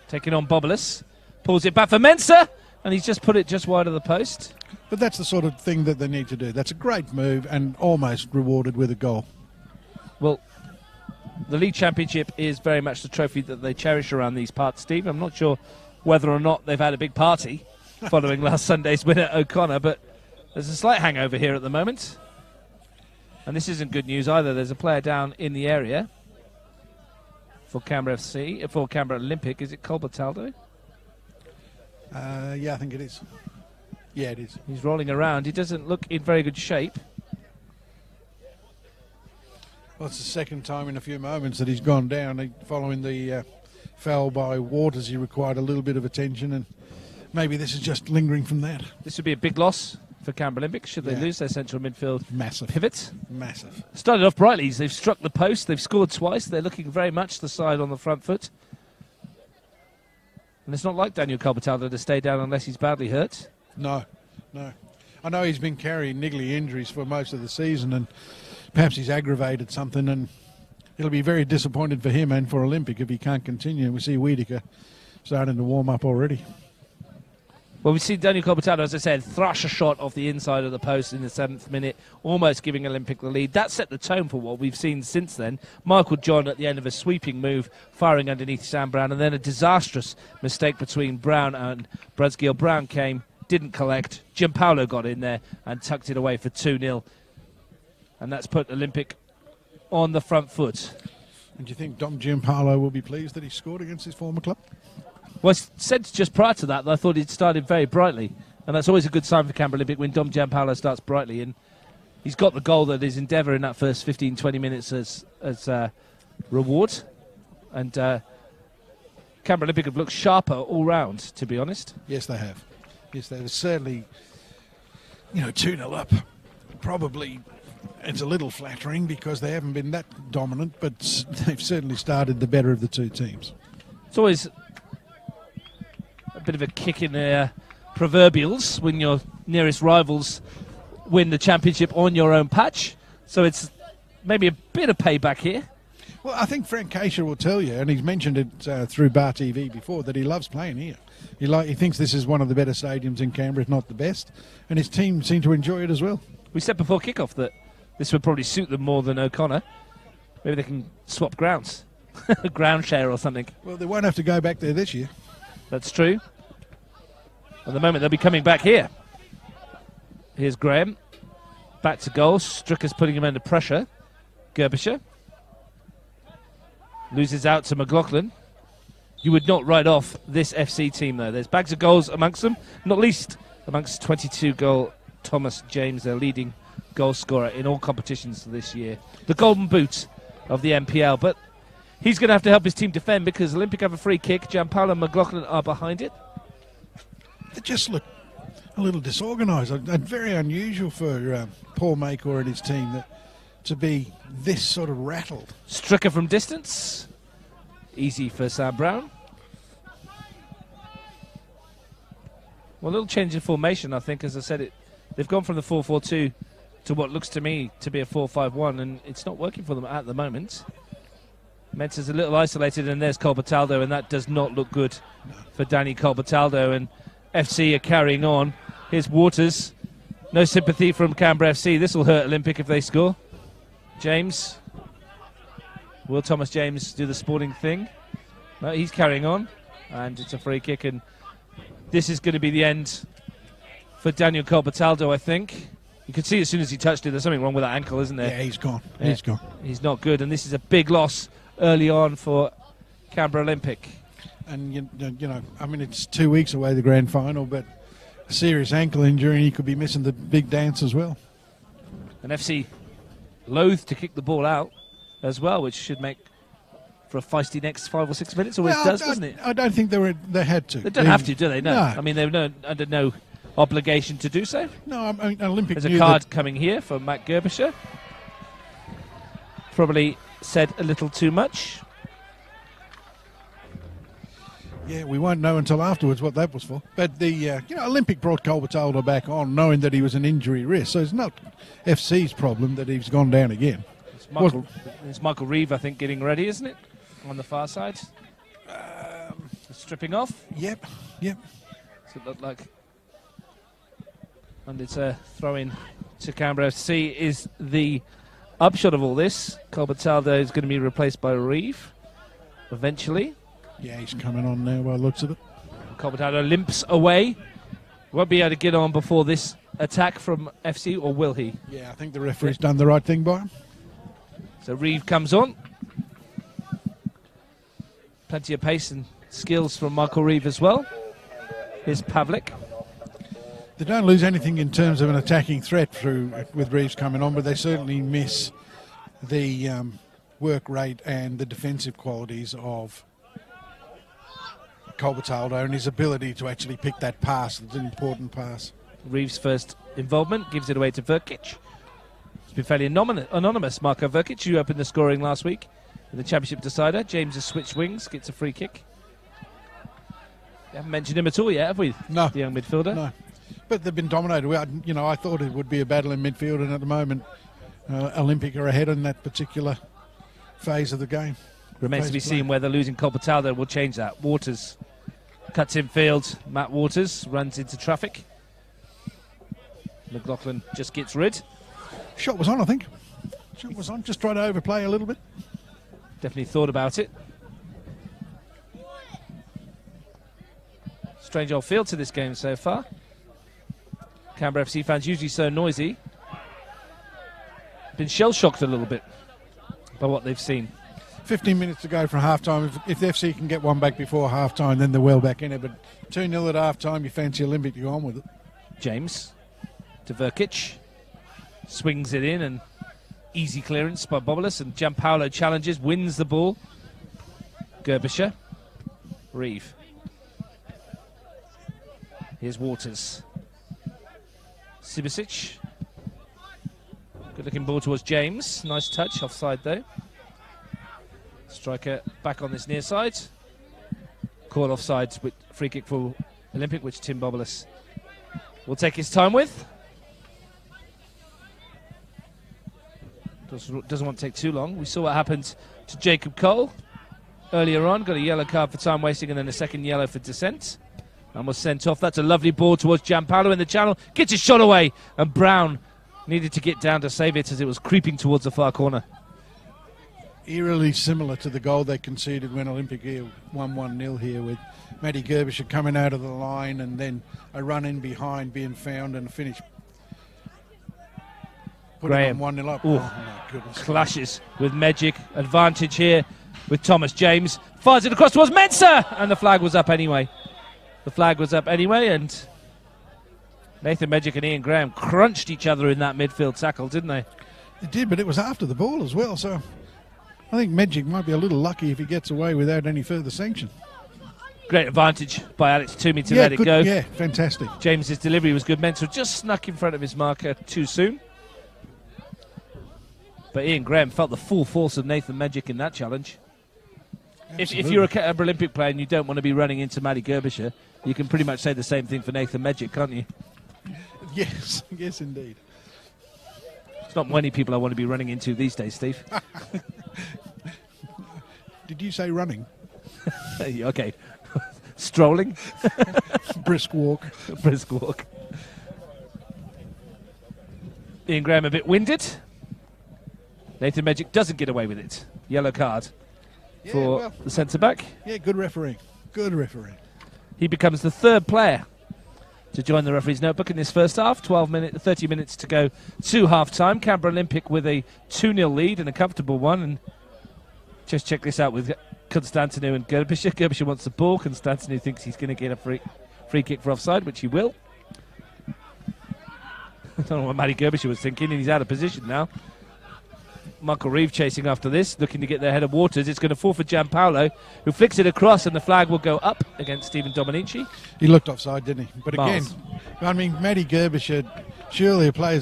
Taking on Boblis. Pulls it back for Mensah, and he's just put it just wide of the post. But that's the sort of thing that they need to do. That's a great move and almost rewarded with a goal. Well, the League Championship is very much the trophy that they cherish around these parts, Steve. I'm not sure whether or not they've had a big party following last Sunday's win at O'Connor, but there's a slight hangover here at the moment. And this isn't good news either. There's a player down in the area for Canberra FC, for Canberra Olympic. Is it Colbertaldo? Yeah, I think it is. Yeah, it is. He's rolling around. He doesn't look in very good shape. Well, it's the second time in a few moments that he's gone down. Following the foul by Waters, he required a little bit of attention, and maybe this is just lingering from that. This would be a big loss for Canberra Olympic should they lose their central midfield pivot. Massive. Started off brightly. They've struck the post. They've scored twice. They're looking very much the side on the front foot. And it's not like Daniel Colbertaldo to stay down unless he's badly hurt. No. I know he's been carrying niggly injuries for most of the season, and perhaps he's aggravated something, and it'll be very disappointed for him and for Olympic if he can't continue. We see Wiedeker starting to warm up already. Well, we see Daniel Colbertaldo, as I said, thrash a shot off the inside of the post in the 7th minute, almost giving Olympic the lead. That set the tone for what we've seen since then. Michael John at the end of a sweeping move, firing underneath Sam Brown, and then a disastrous mistake between Brown and Brunskill. Brown came, didn't collect. Gianpaolo got in there and tucked it away for 2-0. And that's put Olympic on the front foot. And do you think Dom Gianpaolo will be pleased that he scored against his former club? Well, I said just prior to that I thought he'd started very brightly. And that's always a good sign for Canberra Olympic when Dom Gianpaolo starts brightly. And he's got the goal that is Endeavour in that first 15, 20 minutes as reward. And Canberra Olympic have looked sharper all round, to be honest. Yes, they have. Yes, they have. Certainly, 2-0 up. Probably it's a little flattering because they haven't been that dominant, but they've certainly started the better of the two teams. It's always a bit of a kick in the proverbials when your nearest rivals win the championship on your own patch. So it's maybe a bit of payback here. Well, I think Frank Keisha will tell you, and he's mentioned it through Bar TV before, that he loves playing here. He thinks this is one of the better stadiums in Canberra, if not the best, and his team seem to enjoy it as well. We said before kickoff that this would probably suit them more than O'Connor. Maybe they can swap grounds, ground share or something. Well, they won't have to go back there this year. That's true. At the moment, they'll be coming back here. Here's Graham. Back to goal. Stricker's putting him under pressure. Gerbischer. Loses out to McLaughlin. You would not write off this FC team, though. There's bags of goals amongst them, not least amongst 22-goal Thomas James, their leading goal scorer in all competitions this year. The golden boot of the NPL, but he's going to have to help his team defend because Olympic have a free kick. Gianpaolo and McLaughlin are behind it. They just look a little disorganised. Very unusual for Paul Makor and his team to be this sort of rattled. Stricker from distance. Easy for Sam Brown. Well, a little change in formation, I think. As I said, they've gone from the 4-4-2 to what looks to me to be a 4-5-1, and it's not working for them at the moment. Mensa's a little isolated, and there's Colbertaldo, and that does not look good for Danny Colbertaldo, and FC are carrying on. Here's Waters. No sympathy from Canberra FC. This will hurt Olympic if they score. James. Will Thomas James do the sporting thing? No, he's carrying on, and it's a free kick, and this is going to be the end for Daniel Colbertaldo, I think. You could see as soon as he touched it, there's something wrong with that ankle, isn't there? Yeah, he's gone. Yeah. He's gone. He's not good, and this is a big loss early on for Canberra Olympic. And, you know, I mean, it's 2 weeks away, the grand final, but a serious ankle injury, and he could be missing the big dance as well. And FC loath to kick the ball out as well, which should make for a feisty next 5 or 6 minutes, or it does, doesn't it? I don't think they had to. They don't have to, do they? No. No. I mean, they're under no obligation to do so. No, I mean, Olympic. There's a card coming here for Matt Gerbischer. Probably said a little too much. Yeah, we won't know until afterwards what that was for. But Olympic brought Colbertaldo back on, knowing that he was an injury risk. So it's not FC's problem that he's gone down again. It's Michael Reeve, I think, getting ready, isn't it? On the far side. Stripping off. Yep. Does it look like? And it's a throw-in to Canberra FC is the upshot of all this. Colbertaldo is going to be replaced by Reeve eventually. Yeah, he's coming on now by the looks of it. Colbertaldo limps away. Won't be able to get on before this attack from FC, or will he? Yeah, I think the referee's done the right thing by him. So Reeve comes on. Plenty of pace and skills from Michael Reeve as well. Here's Pavlik. They don't lose anything in terms of an attacking threat with Reeves coming on, but they certainly miss the work rate and the defensive qualities of Colbertaldo and his ability to actually pick that pass. It's an important pass. Reeves' first involvement gives it away to Verkic. It's been fairly anonymous, Marko Verkic. You opened the scoring last week in the championship decider. James has switched wings, gets a free kick. We haven't mentioned him at all yet, have we? No. The young midfielder. No. But they've been dominated. I thought it would be a battle in midfield, and at the moment, Olympic are ahead in that particular phase of the game. Remains to be seen whether losing Colbertaldo will change that. Waters cuts in field. Matt Waters runs into traffic. McLaughlin just gets rid. Shot was on, I think. Shot was on. Just trying to overplay a little bit. Definitely thought about it. Strange old feel to this game so far. Canberra FC fans usually so noisy. Been shell-shocked a little bit by what they've seen. 15 minutes to go from half-time. If the FC can get one back before half-time, then they're well back in it. But 2-0 at half-time, you fancy Olympic to go on with it. James to Verkic. Swings it in, and easy clearance by Bobolas, and Gianpaolo challenges, wins the ball. Gerbischer. Reeve. Here's Waters. Sibicic. Good looking ball towards James. Nice touch, offside though. Striker back on this near side. call offside with free kick for Olympic, which Tim Bobolas will take his time with. Doesn't want to take too long. We saw what happened to Jacob Cole earlier on. Got a yellow card for time wasting and then a second yellow for dissent. And was sent off. That's a lovely ball towards Gianpaolo in the channel. Gets his shot away. And Brown needed to get down to save it as it was creeping towards the far corner. Eerily similar to the goal they conceded when Olympic won 1-0 here, with Matty Gerbisher coming out of the line and then a run in behind being found and a finish. Graham. 1-0 up. Ooh, oh, my goodness. Clashes with Magic. Advantage here with Thomas James. Fires it across towards Mensah! And the flag was up anyway. The flag was up anyway, and Nathan Magic and Ian Graham crunched each other in that midfield tackle, didn't they? They did, but it was after the ball as well, so I think Magic might be a little lucky if he gets away without any further sanction. Great advantage by Alex Toomey to let it go. Yeah, fantastic. James's delivery was good. Mensah just snuck in front of his marker too soon. But Ian Graham felt the full force of Nathan Magic in that challenge. If you're a Canberra Olympic player and you don't want to be running into Matty Gerbisher, you can pretty much say the same thing for Nathan Magic, can't you? Yes, yes indeed. It's not many people I want to be running into these days, Steve. Did you say running? Okay. Strolling? Brisk walk. Brisk walk. Ian Graham a bit winded. Nathan Magic doesn't get away with it. Yellow card for the centre-back. Yeah, good referee. Good referee. He becomes the third player to join the referee's notebook in this first half. 30 minutes to go to half-time. Canberra Olympic with a 2-0 lead and a comfortable one. And just check this out with Constantinu and Gerbisher. Gerbisher wants the ball. Constantinu thinks he's going to get a free kick for offside, which he will. I don't know what Matty Gerbisher was thinking, and he's out of position now. Michael Reeve chasing after this, looking to get their head of waters. It's going to fall for Gianpaolo, who flicks it across, and the flag will go up against Stephen Dominici. He looked offside, didn't he? But Miles. again, I mean, Matty Gerbisher, surely a player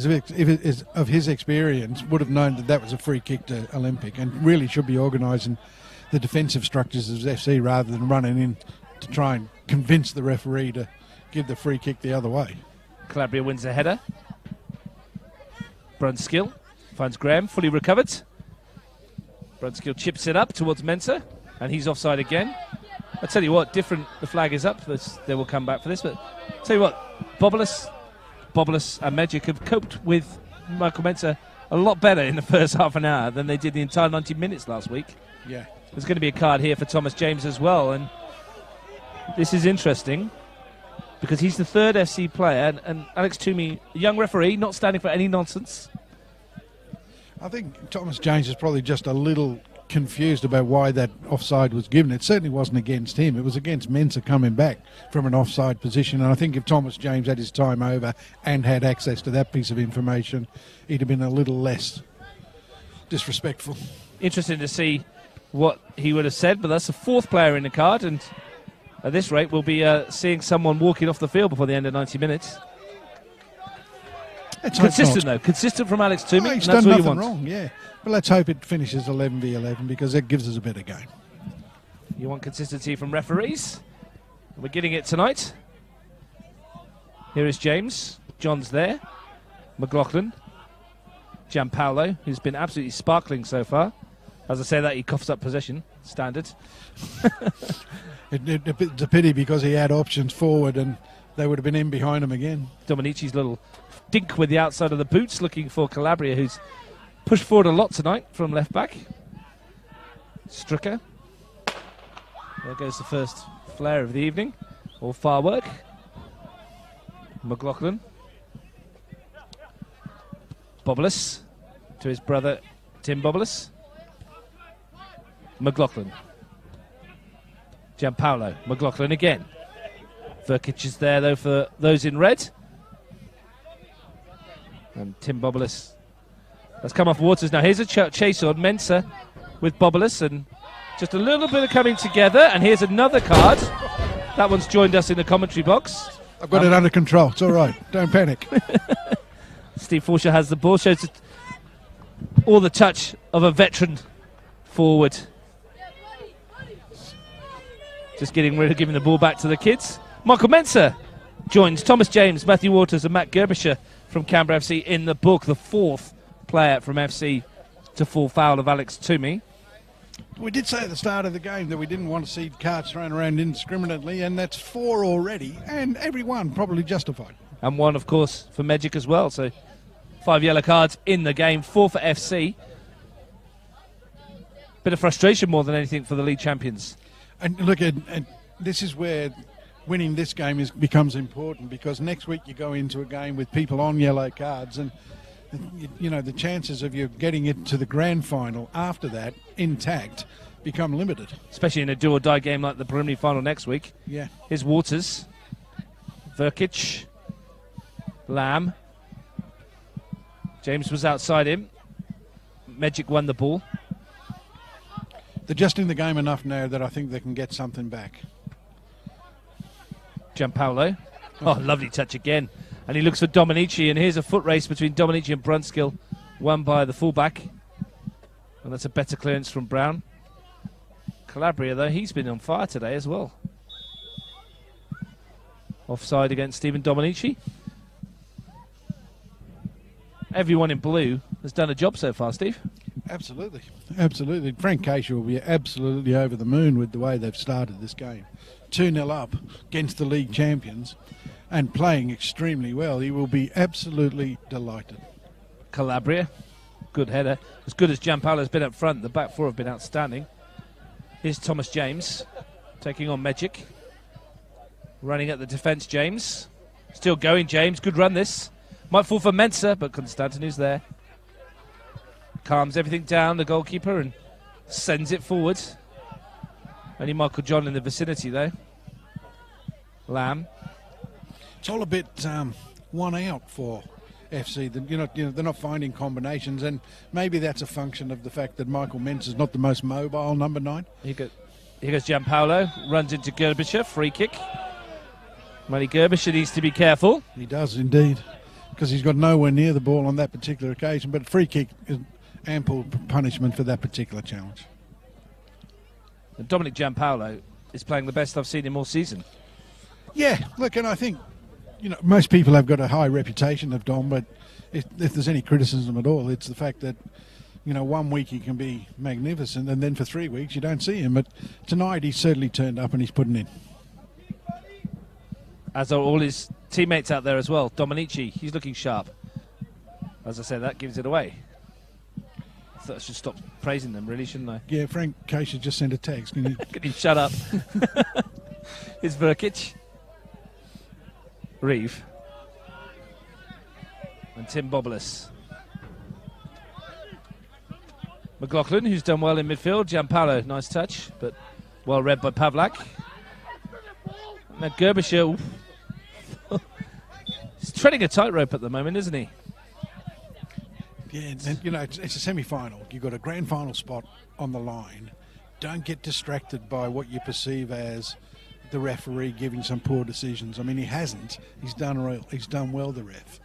of his experience would have known that that was a free kick to Olympic and really should be organising the defensive structures of FC rather than running in to try and convince the referee to give the free kick the other way. Calabria wins the header. Brunskill finds Graham, fully recovered. Brunskill chips it up towards Mensah, and he's offside again. I tell you what, different. The flag is up. They will come back for this, but I tell you what, Bobolas and Magic have coped with Michael Mensah a lot better in the first half an hour than they did the entire 90 minutes last week. Yeah, there's going to be a card here for Thomas James as well, and this is interesting because he's the third FC player, and Alex Toomey, a young referee, not standing for any nonsense. I think Thomas James is probably just a little confused about why that offside was given. It certainly wasn't against him. It was against Mensah coming back from an offside position. And I think if Thomas James had his time over and had access to that piece of information, he'd have been a little less disrespectful. Interesting to see what he would have said, but that's the fourth player in the card, and at this rate we'll be seeing someone walking off the field before the end of 90 minutes. Consistent though, consistent from Alex Toomey. Oh, he's that's done all you nothing want. wrong, yeah. But let's hope it finishes 11 v 11 because that gives us a better game. You want consistency from referees. We're getting it tonight. Here is James. John's there. McLaughlin. Gianpaolo, who's been absolutely sparkling so far. As I say that, he coughs up possession. Standard. It's a pity because he had options forward and they would have been in behind him again. Dominici's little dink with the outside of the boots, looking for Calabria, who's pushed forward a lot tonight from left back. Stricker. There goes the first flare of the evening, or firework. McLaughlin. Bobolas to his brother Tim Bobolas. McLaughlin. Gianpaolo. McLaughlin again. Verkic is there though for those in red. And Tim Bobolas has come off waters. Now here's a chase on Mensah with Bobolas, and just a little bit of coming together. And here's another card. That one's joined us in the commentary box. I've got it under control. It's all right. Don't panic. Steve Forshaw has the ball. Shows all the touch of a veteran forward. Just giving the ball back to the kids. Michael Mensah joins Thomas James, Matthew Waters and Matt Gerbisher from Canberra FC in the book. The fourth player from FC to fall foul of Alex Toomey. We did say at the start of the game that we didn't want to see cards thrown around indiscriminately, and that's 4 already, and every one probably justified. And 1, of course, for Magic as well. So 5 yellow cards in the game, 4 for FC. Bit of frustration more than anything for the league champions. And look, and this is where winning this game becomes important, because next week you go into a game with people on yellow cards, and you know the chances of you getting it to the grand final after that intact become limited. Especially in a do-or-die game like the preliminary final next week. Yeah. Here's Waters, Verkic, Lamb. James was outside him. Magic won the ball. They're just in the game enough now that I think they can get something back. Gianpaolo. Oh, lovely touch again. And he looks for Dominici, and here's a foot race between Dominici and Brunskill, won by the fullback. And that's a better clearance from Brown. Calabria, though, he's been on fire today as well. Offside against Stephen Dominici. Everyone in blue has done a job so far, Steve. Absolutely. Absolutely. Frank Keisha will be absolutely over the moon with the way they've started this game. 2-0 up against the league champions and playing extremely well. He will be absolutely delighted. Calabria, good header. As good as Gianpaolo's been up front, the back four have been outstanding. Here's Thomas James taking on Magic. Running at the defence, James. Still going, James. Good run, this. Might fall for Mensah, but Constantinu's there. Calms everything down, the goalkeeper, and sends it forward. Only Michael John in the vicinity, though. Lamb. It's all a bit one out for FC. They're not finding combinations, and maybe that's a function of the fact that Michael Mensah is not the most mobile number 9. Here goes Gianpaolo, runs into Gerbisher, free kick. Money Gerbisher needs to be careful. He does indeed, because he's got nowhere near the ball on that particular occasion, but free kick is ample punishment for that particular challenge. And Dominic Gianpaolo is playing the best I've seen him all season. Yeah, look, and I think most people have got a high reputation of Dom, but if there's any criticism at all, it's the fact that 1 week he can be magnificent, and then for 3 weeks you don't see him. But tonight he's certainly turned up and he's putting in. As are all his teammates out there as well. Dominici, he's looking sharp. As I said, that gives it away. I thought I should stop praising them, really, shouldn't I? Yeah, Frank Keisha just sent a text. Can you shut up? Here's Verkic. Reeve. And Tim Bobolis. McLaughlin, who's done well in midfield. Gianpaolo, nice touch, but well read by Pavlak. Now Gerbisher, he's treading a tightrope at the moment, isn't he? Yeah, and it's a semi-final. You've got a grand final spot on the line. Don't get distracted by what you perceive as the referee giving some poor decisions. I mean, he hasn't. He's done well, the ref.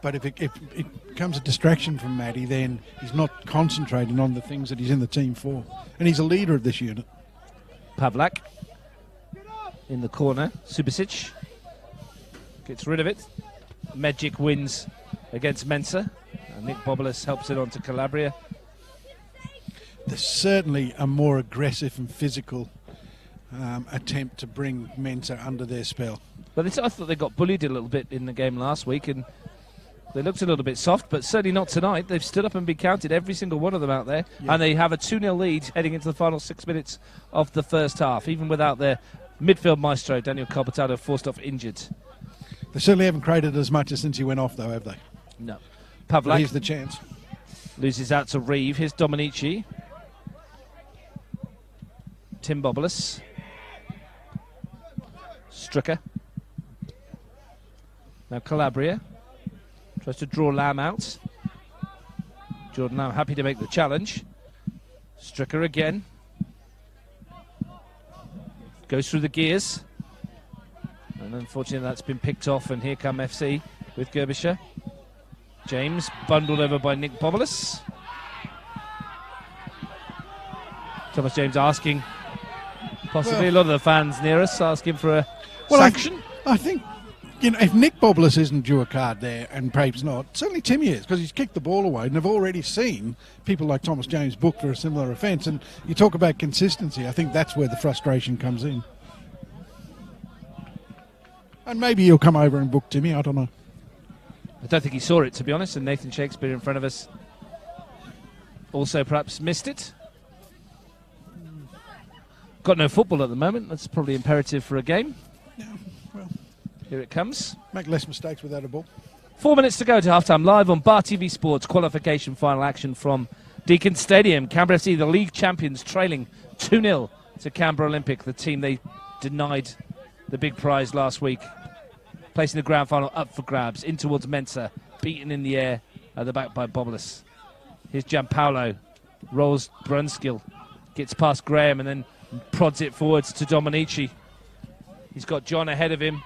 But if it becomes a distraction from Matty, then he's not concentrating on the things that he's in the team for. And he's a leader of this unit. Pavlak in the corner. Subasic gets rid of it. Magic wins against Mensah. And Nick Bobolis helps it on to Calabria. There's certainly a more aggressive and physical attempt to bring Mensah under their spell. But I thought they got bullied a little bit in the game last week, and they looked a little bit soft, but certainly not tonight. They've stood up and been counted, every single one of them out there, and they have a 2-0 lead heading into the final 6 minutes of the first half, even without their midfield maestro, Daniel Carpetano, forced off injured. They certainly haven't created as much as since he went off, though, have they? No. Pavlak. Here's the chance. Loses out to Reeve. Here's Dominici. Tim Bobolis. Stricker. Now Calabria. Tries to draw Lamb out. Jordan Lamb happy to make the challenge. Stricker again. Goes through the gears. And unfortunately that's been picked off, and here come FC with Gerbisher. James bundled over by Nick Bobolis. Thomas James asking Possibly. A lot of the fans near us asking for a sanction. I think, if Nick Boblis isn't due a card there and Pape's not, certainly Timmy is, because he's kicked the ball away, and I've already seen people like Thomas James booked for a similar offence. And you talk about consistency, I think that's where the frustration comes in. And maybe he'll come over and book Timmy, I don't know. I don't think he saw it, to be honest, and Nathan Shakespeare in front of us also perhaps missed it. Got no football at the moment. That's probably imperative for a game. Yeah, well, here it comes. Make less mistakes without a ball. 4 minutes to go to half-time. Live on Bar TV Sports, qualification final action from Deakin Stadium. Canberra FC, the league champions, trailing 2-0 to Canberra Olympic, the team they denied the big prize last week. Placing the grand final up for grabs, in towards Mensa, beaten in the air at the back by Boblis. Here's Gianpaolo, rolls Brunskill, gets past Graham and then prods it forwards to Dominici. He's got John ahead of him.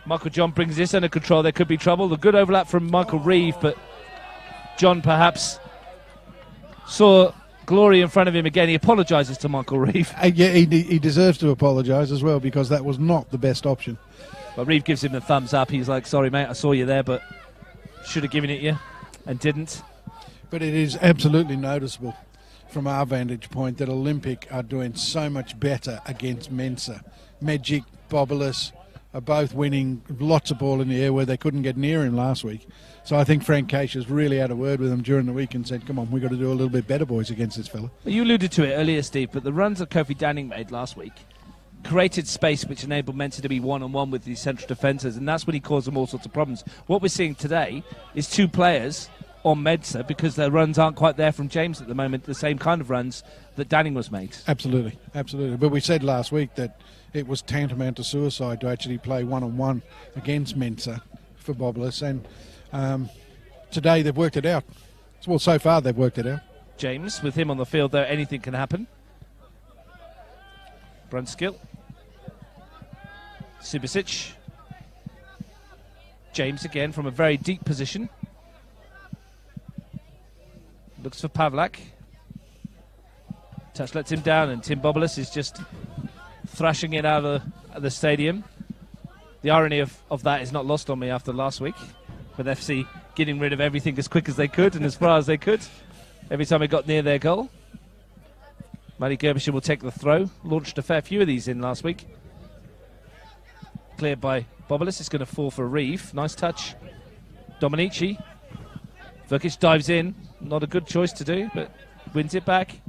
Michael John brings this under control. There could be trouble. The good overlap from Michael Reeve, but John perhaps saw glory in front of him again. He apologises to Michael Reeve. Yeah, he deserves to apologise as well, because that was not the best option. But Reeve gives him the thumbs up. He's like, sorry, mate, I saw you there, but should have given it you and didn't. But it is absolutely noticeable from our vantage point that Olympic are doing so much better against Mensa. Magic, Bobolis are both winning lots of ball in the air where they couldn't get near him last week. So I think Frank Cacia's really had a word with them during the week and said, come on, we've got to do a little bit better, boys, against this fella. Well, you alluded to it earlier, Steve, but the runs that Kofi Danning made last week created space which enabled Mensa to be one-on-one with these central defenders, and that's when he caused them all sorts of problems. What we're seeing today is two players on Mensa, because their runs aren't quite there from James at the moment, the same kind of runs that Danning was made. Absolutely, absolutely. But we said last week that it was tantamount to suicide to actually play one-on-one against Mensa for Bobolis, and today they've worked it out. Well, so far they've worked it out. James, with him on the field, though, anything can happen. Brunskill. Subasic. James again from a very deep position. Looks for Pavlak. Touch lets him down, and Tim Bobolis is just thrashing it out of the stadium. The irony of that is not lost on me after last week, with FC getting rid of everything as quick as they could and as far as they could every time it got near their goal. Matty Gerbisher will take the throw. Launched a fair few of these in last week. Cleared by Bobolis. It's going to fall for Reeve. Nice touch. Dominici. Verkic dives in. Not a good choice to do, but wins it back.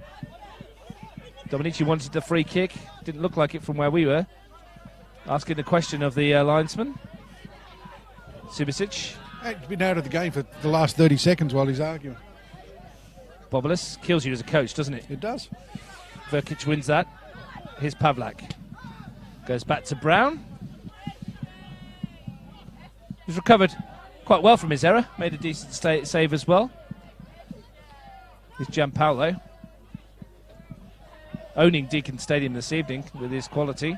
Dominici wanted the free kick. Didn't look like it from where we were. Asking the question of the linesman. Subasic. He's been out of the game for the last 30 seconds while he's arguing. Bobolis kills you as a coach, doesn't it? It does. Verkic wins that. Here's Pavlak. Goes back to Brown. He's recovered quite well from his error. Made a decent save as well. Here's Gianpaolo. Owning Deakin Stadium this evening with his quality.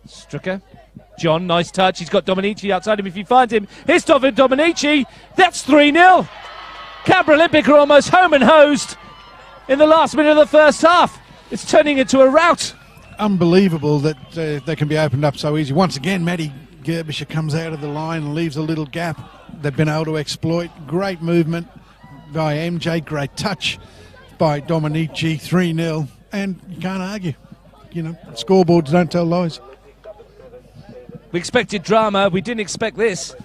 Strucker. John, nice touch. He's got Dominici outside him if he finds him. Here's Dominici. That's 3-0. Canberra Olympic are almost home and hosed in the last minute of the first half. It's turning into a rout. Unbelievable that they can be opened up so easy. Once again, Matty Gerbisher comes out of the line and leaves a little gap they've been able to exploit. Great movement by MJ, great touch by Dominici, 3-0, and you can't argue. You know, scoreboards don't tell lies. We expected drama. We didn't expect this.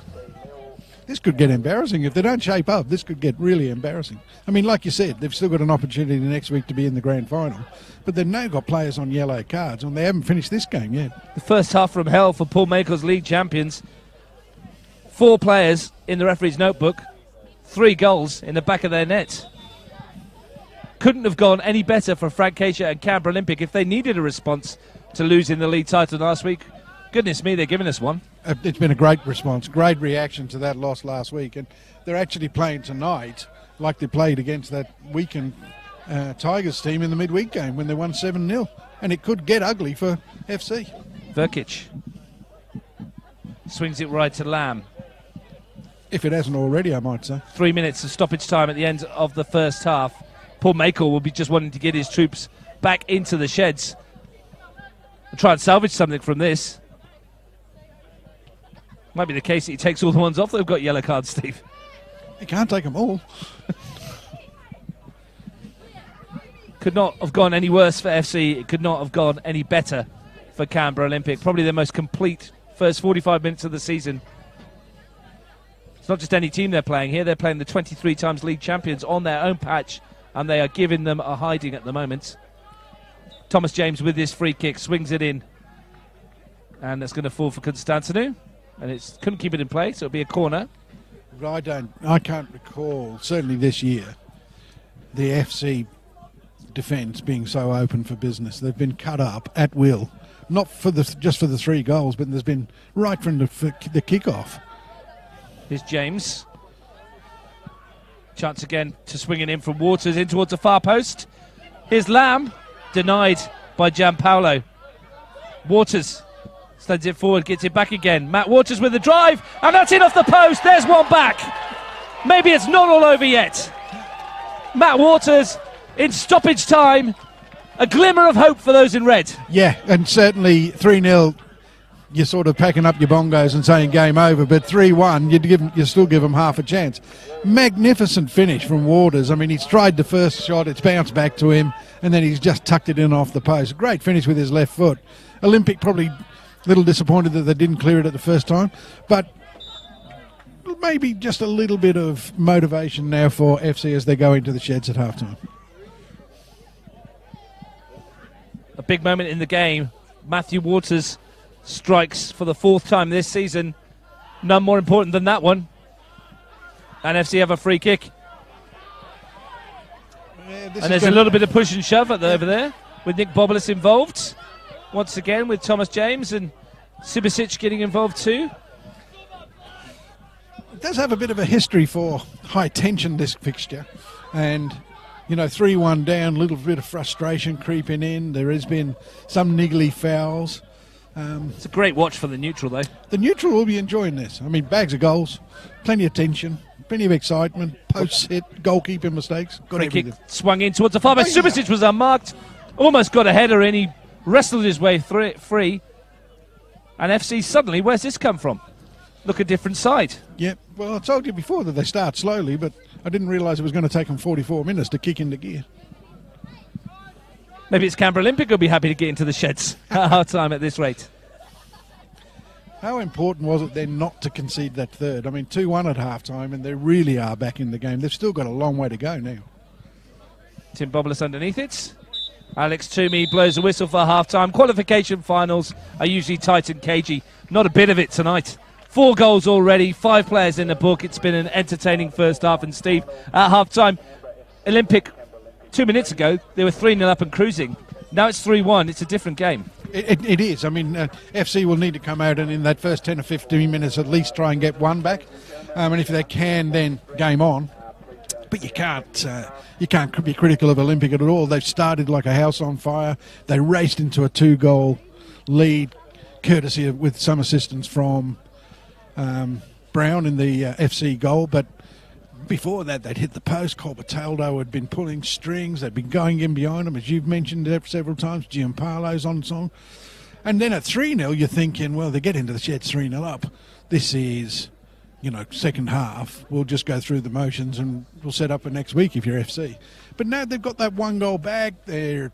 This could get embarrassing. If they don't shape up, this could get really embarrassing. I mean, like you said, they've still got an opportunity next week to be in the grand final, but they've now got players on yellow cards, and they haven't finished this game yet. The first half from hell for Paul Makel's league champions. 4 players in the referee's notebook, 3 goals in the back of their net. Couldn't have gone any better for Frank Cacia and Canberra Olympic if they needed a response to losing the league title last week. Goodness me, they're giving us one. It's been a great response, great reaction to that loss last week, and they're actually playing tonight like they played against that weakened Tigers team in the midweek game when they won 7-0, and it could get ugly for FC. Verkic swings it right to Lamb. If it hasn't already, I might say. 3 minutes of stoppage time at the end of the first half. Paul Makel will be just wanting to get his troops back into the sheds. Try and salvage something from this. Might be the case that he takes all the ones off that have got yellow cards, Steve. He can't take them all. Could not have gone any worse for FC. It could not have gone any better for Canberra Olympic. Probably the most complete first 45 minutes of the season. It's not just any team they're playing here. They're playing the 23 times league champions on their own patch, and they are giving them a hiding at the moment. Thomas James with his free kick swings it in, and that's going to fall for Constantinu, and it couldn't keep it in play, so it'll be a corner. I can't recall, certainly this year, the FC defence being so open for business. They've been cut up at will, not for just for the 3 goals, but there's been right from the kick-off. Here's James. Chance again to swing it in from Waters in towards the far post. Here's Lamb, denied by Gianpaolo. Waters sends it forward, gets it back again. Matt Waters with the drive, and that's in off the post. There's one back. Maybe it's not all over yet. Matt Waters in stoppage time. A glimmer of hope for those in red. Yeah, and certainly 3-0, you're sort of packing up your bongos and saying game over, but 3-1, you still give them half a chance. Magnificent finish from Waters. I mean, he's tried the first shot, it's bounced back to him, and then he's just tucked it in off the post. Great finish with his left foot. Olympic probably a little disappointed that they didn't clear it at the first time, but maybe just a little bit of motivation now for FC as they go into the sheds at halftime. A big moment in the game. Matthew Waters strikes for the 4th time this season. None more important than that one. And FC have a free kick. And there's a little bit of push and shove over there with Nick Bobolis involved. Once again with Thomas James and Sibicic getting involved too. It does have a bit of a history for high tension, this fixture. And 3-1 down, a little bit of frustration creeping in. There has been some niggly fouls. It's a great watch for the neutral, though. The neutral will be enjoying this. I mean, bags of goals, plenty of tension, plenty of excitement, posts hit, goalkeeping mistakes. Got free kick everything. Swung in towards the far post. Subasic was unmarked. Almost got a header in. He wrestled his way free. And FC suddenly, where's this come from? Look a different side. Yeah, well, I told you before that they start slowly, but I didn't realise it was going to take them 44 minutes to kick into gear. Maybe it's Canberra Olympic who'll be happy to get into the sheds at half time at this rate. How important was it then not to concede that third? I mean, 2-1 at half time, and they really are back in the game. They've still got a long way to go now. Tim Bobolis underneath it. Alex Toomey blows a whistle for half time. Qualification finals are usually tight and cagey. Not a bit of it tonight. 4 goals already, 5 players in the book. It's been an entertaining first half. And Steve, at half time, Olympic 2 minutes ago, they were 3-0 up and cruising. Now it's 3-1. It's a different game. It is. I mean, FC will need to come out and in that first 10 or 15 minutes at least try and get one back. And if they can, then game on. But you can't be critical of Olympic at all. They've started like a house on fire. They raced into a 2-goal lead, courtesy of, with some assistance from Brown in the FC goal. But before that, they'd hit the post. Colbertaldo had been pulling strings. They'd been going in behind them, as you've mentioned several times. Gianpaolo's on song. And then at 3-0, you're thinking, well, they get into the shed 3-0 up. This is, second half. We'll just go through the motions and we'll set up for next week if you're FC. But now they've got that 1-goal bag. They're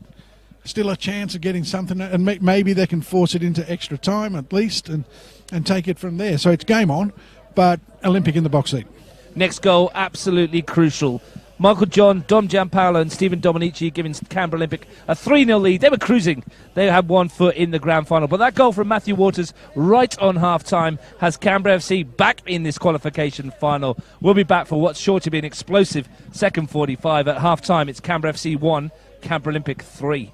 still a chance of getting something. And maybe they can force it into extra time at least and take it from there. So it's game on, but Olympic in the box seat. Next goal, absolutely crucial. Michael John, Dom Gianpaolo and Stephen Dominici giving Canberra Olympic a 3-0 lead. They were cruising. They had 1 foot in the grand final. But that goal from Matthew Waters right on half-time has Canberra FC back in this qualification final. We'll be back for what's sure to be an explosive second 45. At half-time, it's Canberra FC 1, Canberra Olympic 3.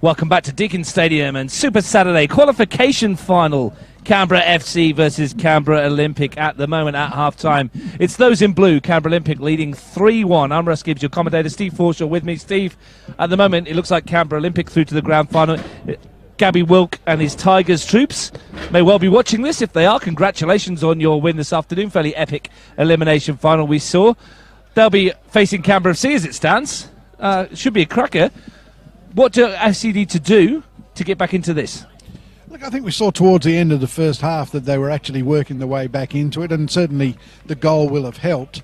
Welcome back to Deakin Stadium and Super Saturday qualification final. Canberra FC versus Canberra Olympic at the moment at half-time. It's those in blue, Canberra Olympic leading 3-1. I'm Russ Gibbs, your commentator. Steve Forshaw with me. Steve, at the moment, it looks like Canberra Olympic through to the grand final. Gabby Wilk and his Tigers troops may well be watching this. If they are, congratulations on your win this afternoon. Fairly epic elimination final we saw. They'll be facing Canberra FC as it stands. Should be a cracker. What do FC need to do to get back into this? Look, I think we saw towards the end of the first half that they were actually working their way back into it, and certainly the goal will have helped.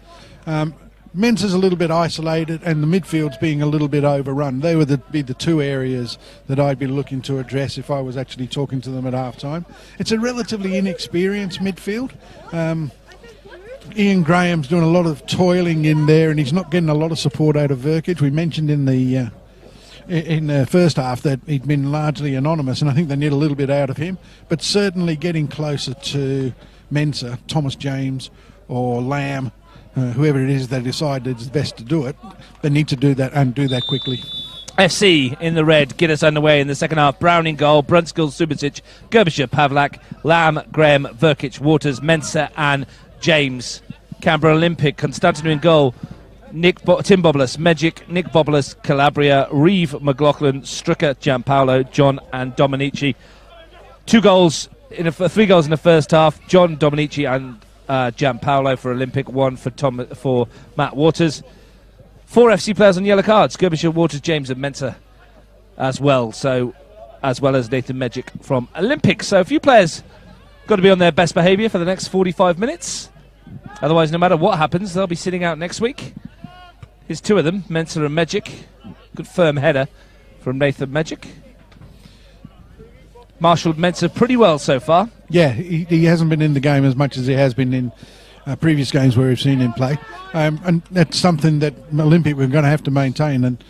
Mensa's a little bit isolated, and the midfield's being a little bit overrun. They would be the two areas that I'd be looking to address if I was actually talking to them at half-time. It's a relatively inexperienced midfield. Ian Graham's doing a lot of toiling in there, and he's not getting a lot of support out of Verkic. We mentioned in the first half that he'd been largely anonymous, and I think they need a little bit out of him. But certainly getting closer to Mensa, Thomas James or Lamb, whoever it is they decide it's best to do it, they need to do that and do that quickly. FC in the red get us underway in the second half. Brown in goal, Brunskill, Subasic, Gerbisher, Pavlak, Lamb, Graham, Verkic, Waters, Mensa and James. Canberra Olympic, Constantino in goal, Tim Bobolas, Magic, Nick Bobolas, Calabria, Reeve, McLaughlin, Stricker, Gianpaolo, John and Dominici. 3 goals in the first half. John, Dominici and Gianpaolo for Olympic, 1 for Matt Waters. 4 FC players on yellow cards, Gerbisher, Waters, James and Mensa as well. So, as well as Nathan Magic from Olympic. So a few players got to be on their best behaviour for the next 45 minutes. Otherwise, no matter what happens, they'll be sitting out next week. Here's 2 of them, Mensa and Magic. Good firm header from Nathan Magic. Marshalled Mensa pretty well so far. Yeah, he hasn't been in the game as much as he has been in previous games where we've seen him play. And that's something that Olympic we're going to have to maintain. And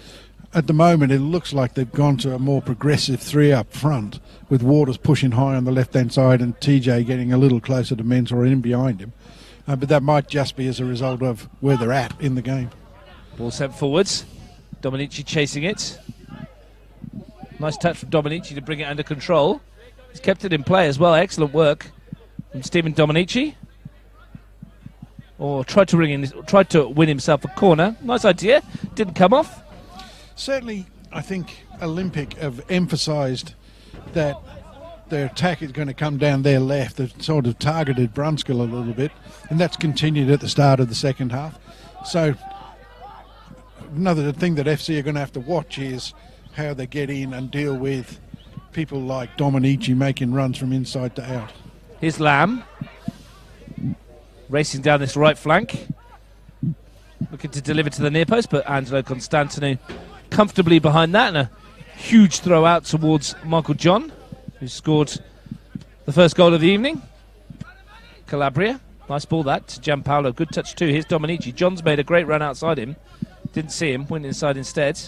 at the moment, it looks like they've gone to a more progressive 3 up front, with Waters pushing high on the left-hand side and TJ getting a little closer to Mensa or in behind him. But that might just be as a result of where they're at in the game. Ball sent forwards. Dominici chasing it. Nice touch from Dominici to bring it under control. He's kept it in play as well. Excellent work from Stephen Dominici. Or tried to win himself a corner. Nice idea. Didn't come off. Certainly, I think Olympic have emphasised that their attack is going to come down their left. They've sort of targeted Brunskill a little bit, and that's continued at the start of the second half. So another thing that FC are going to have to watch is how they get in and deal with people like Dominici making runs from inside to out. Here's Lamb racing down this right flank, looking to deliver to the near post, but Angelo Constantino comfortably behind that, and a huge throw out towards Michael John, who scored the first goal of the evening. Calabria, nice ball that to Gianpaolo, good touch too. Here's Dominici. John's made a great run outside him, didn't see him, went inside instead.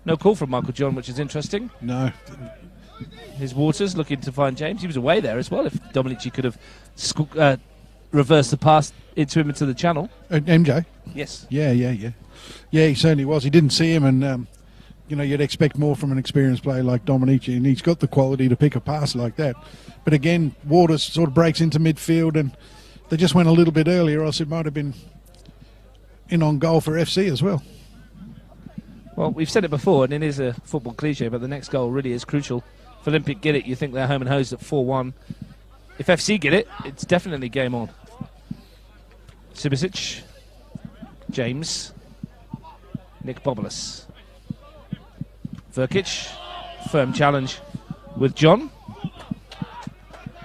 No call from Michael John, which is interesting. No. Here's Waters looking to find James. He was away there as well. If Dominici could have reversed the pass into him into the channel. MJ? Yes. Yeah, he certainly was. He didn't see him, and you'd expect more from an experienced player like Dominici, and he's got the quality to pick a pass like that. But again, Waters sort of breaks into midfield, and they just went a little bit earlier, or else it might have been in on goal for FC as well. Well, we've said it before, and it is a football cliche, but the next goal really is crucial. If Olympic get it, you think they're home and hosed at 4-1. If FC get it, it's definitely game on. Subasic, James, Nick Bobolas. Verkic, firm challenge with John.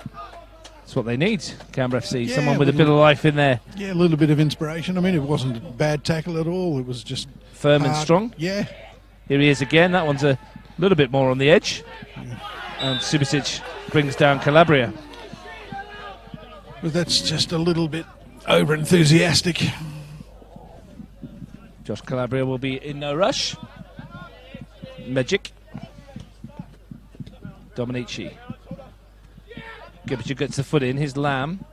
That's what they need, Canberra FC. Yeah, someone with a bit of life in there. Yeah, a little bit of inspiration. I mean, it wasn't a bad tackle at all. It was just firm hard. And strong. Yeah. Here he is again. That one's a little bit more on the edge. Yeah. And Subasic brings down Calabria. Well, that's just a little bit over-enthusiastic. Josh Calabria will be in no rush. Magic. Dominici. Gerbisher gets the foot in. Here's Lamb.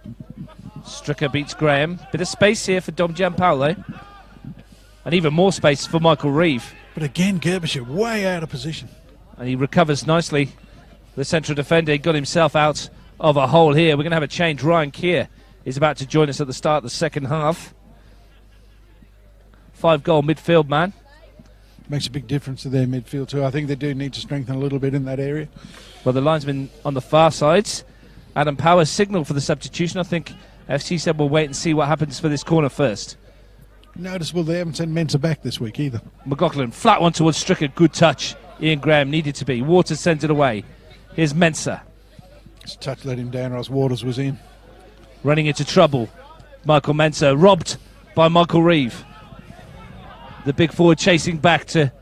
Stricker beats Graham. Bit of space here for Dom Gianpaolo. And even more space for Michael Reeve. But again, Gerbisher way out of position. And he recovers nicely. The central defender got himself out of a hole here. We're going to have a change. Ryan Keir is about to join us at the start of the second half. 5-goal midfield man. Makes a big difference to their midfield too. I think they do need to strengthen a little bit in that area. Well, the linesman on the far side, Adam Powers, signalled for the substitution. I think FC said we'll wait and see what happens for this corner first. Noticeable they haven't sent Mensah back this week either. McLaughlin, flat one towards Stricker. Good touch. Ian Graham needed to be. Waters sends it away. Here's Mensah. His touch let him down, or else Waters was in. Running into trouble. Michael Mensah robbed by Michael Reeve. The big forward chasing back to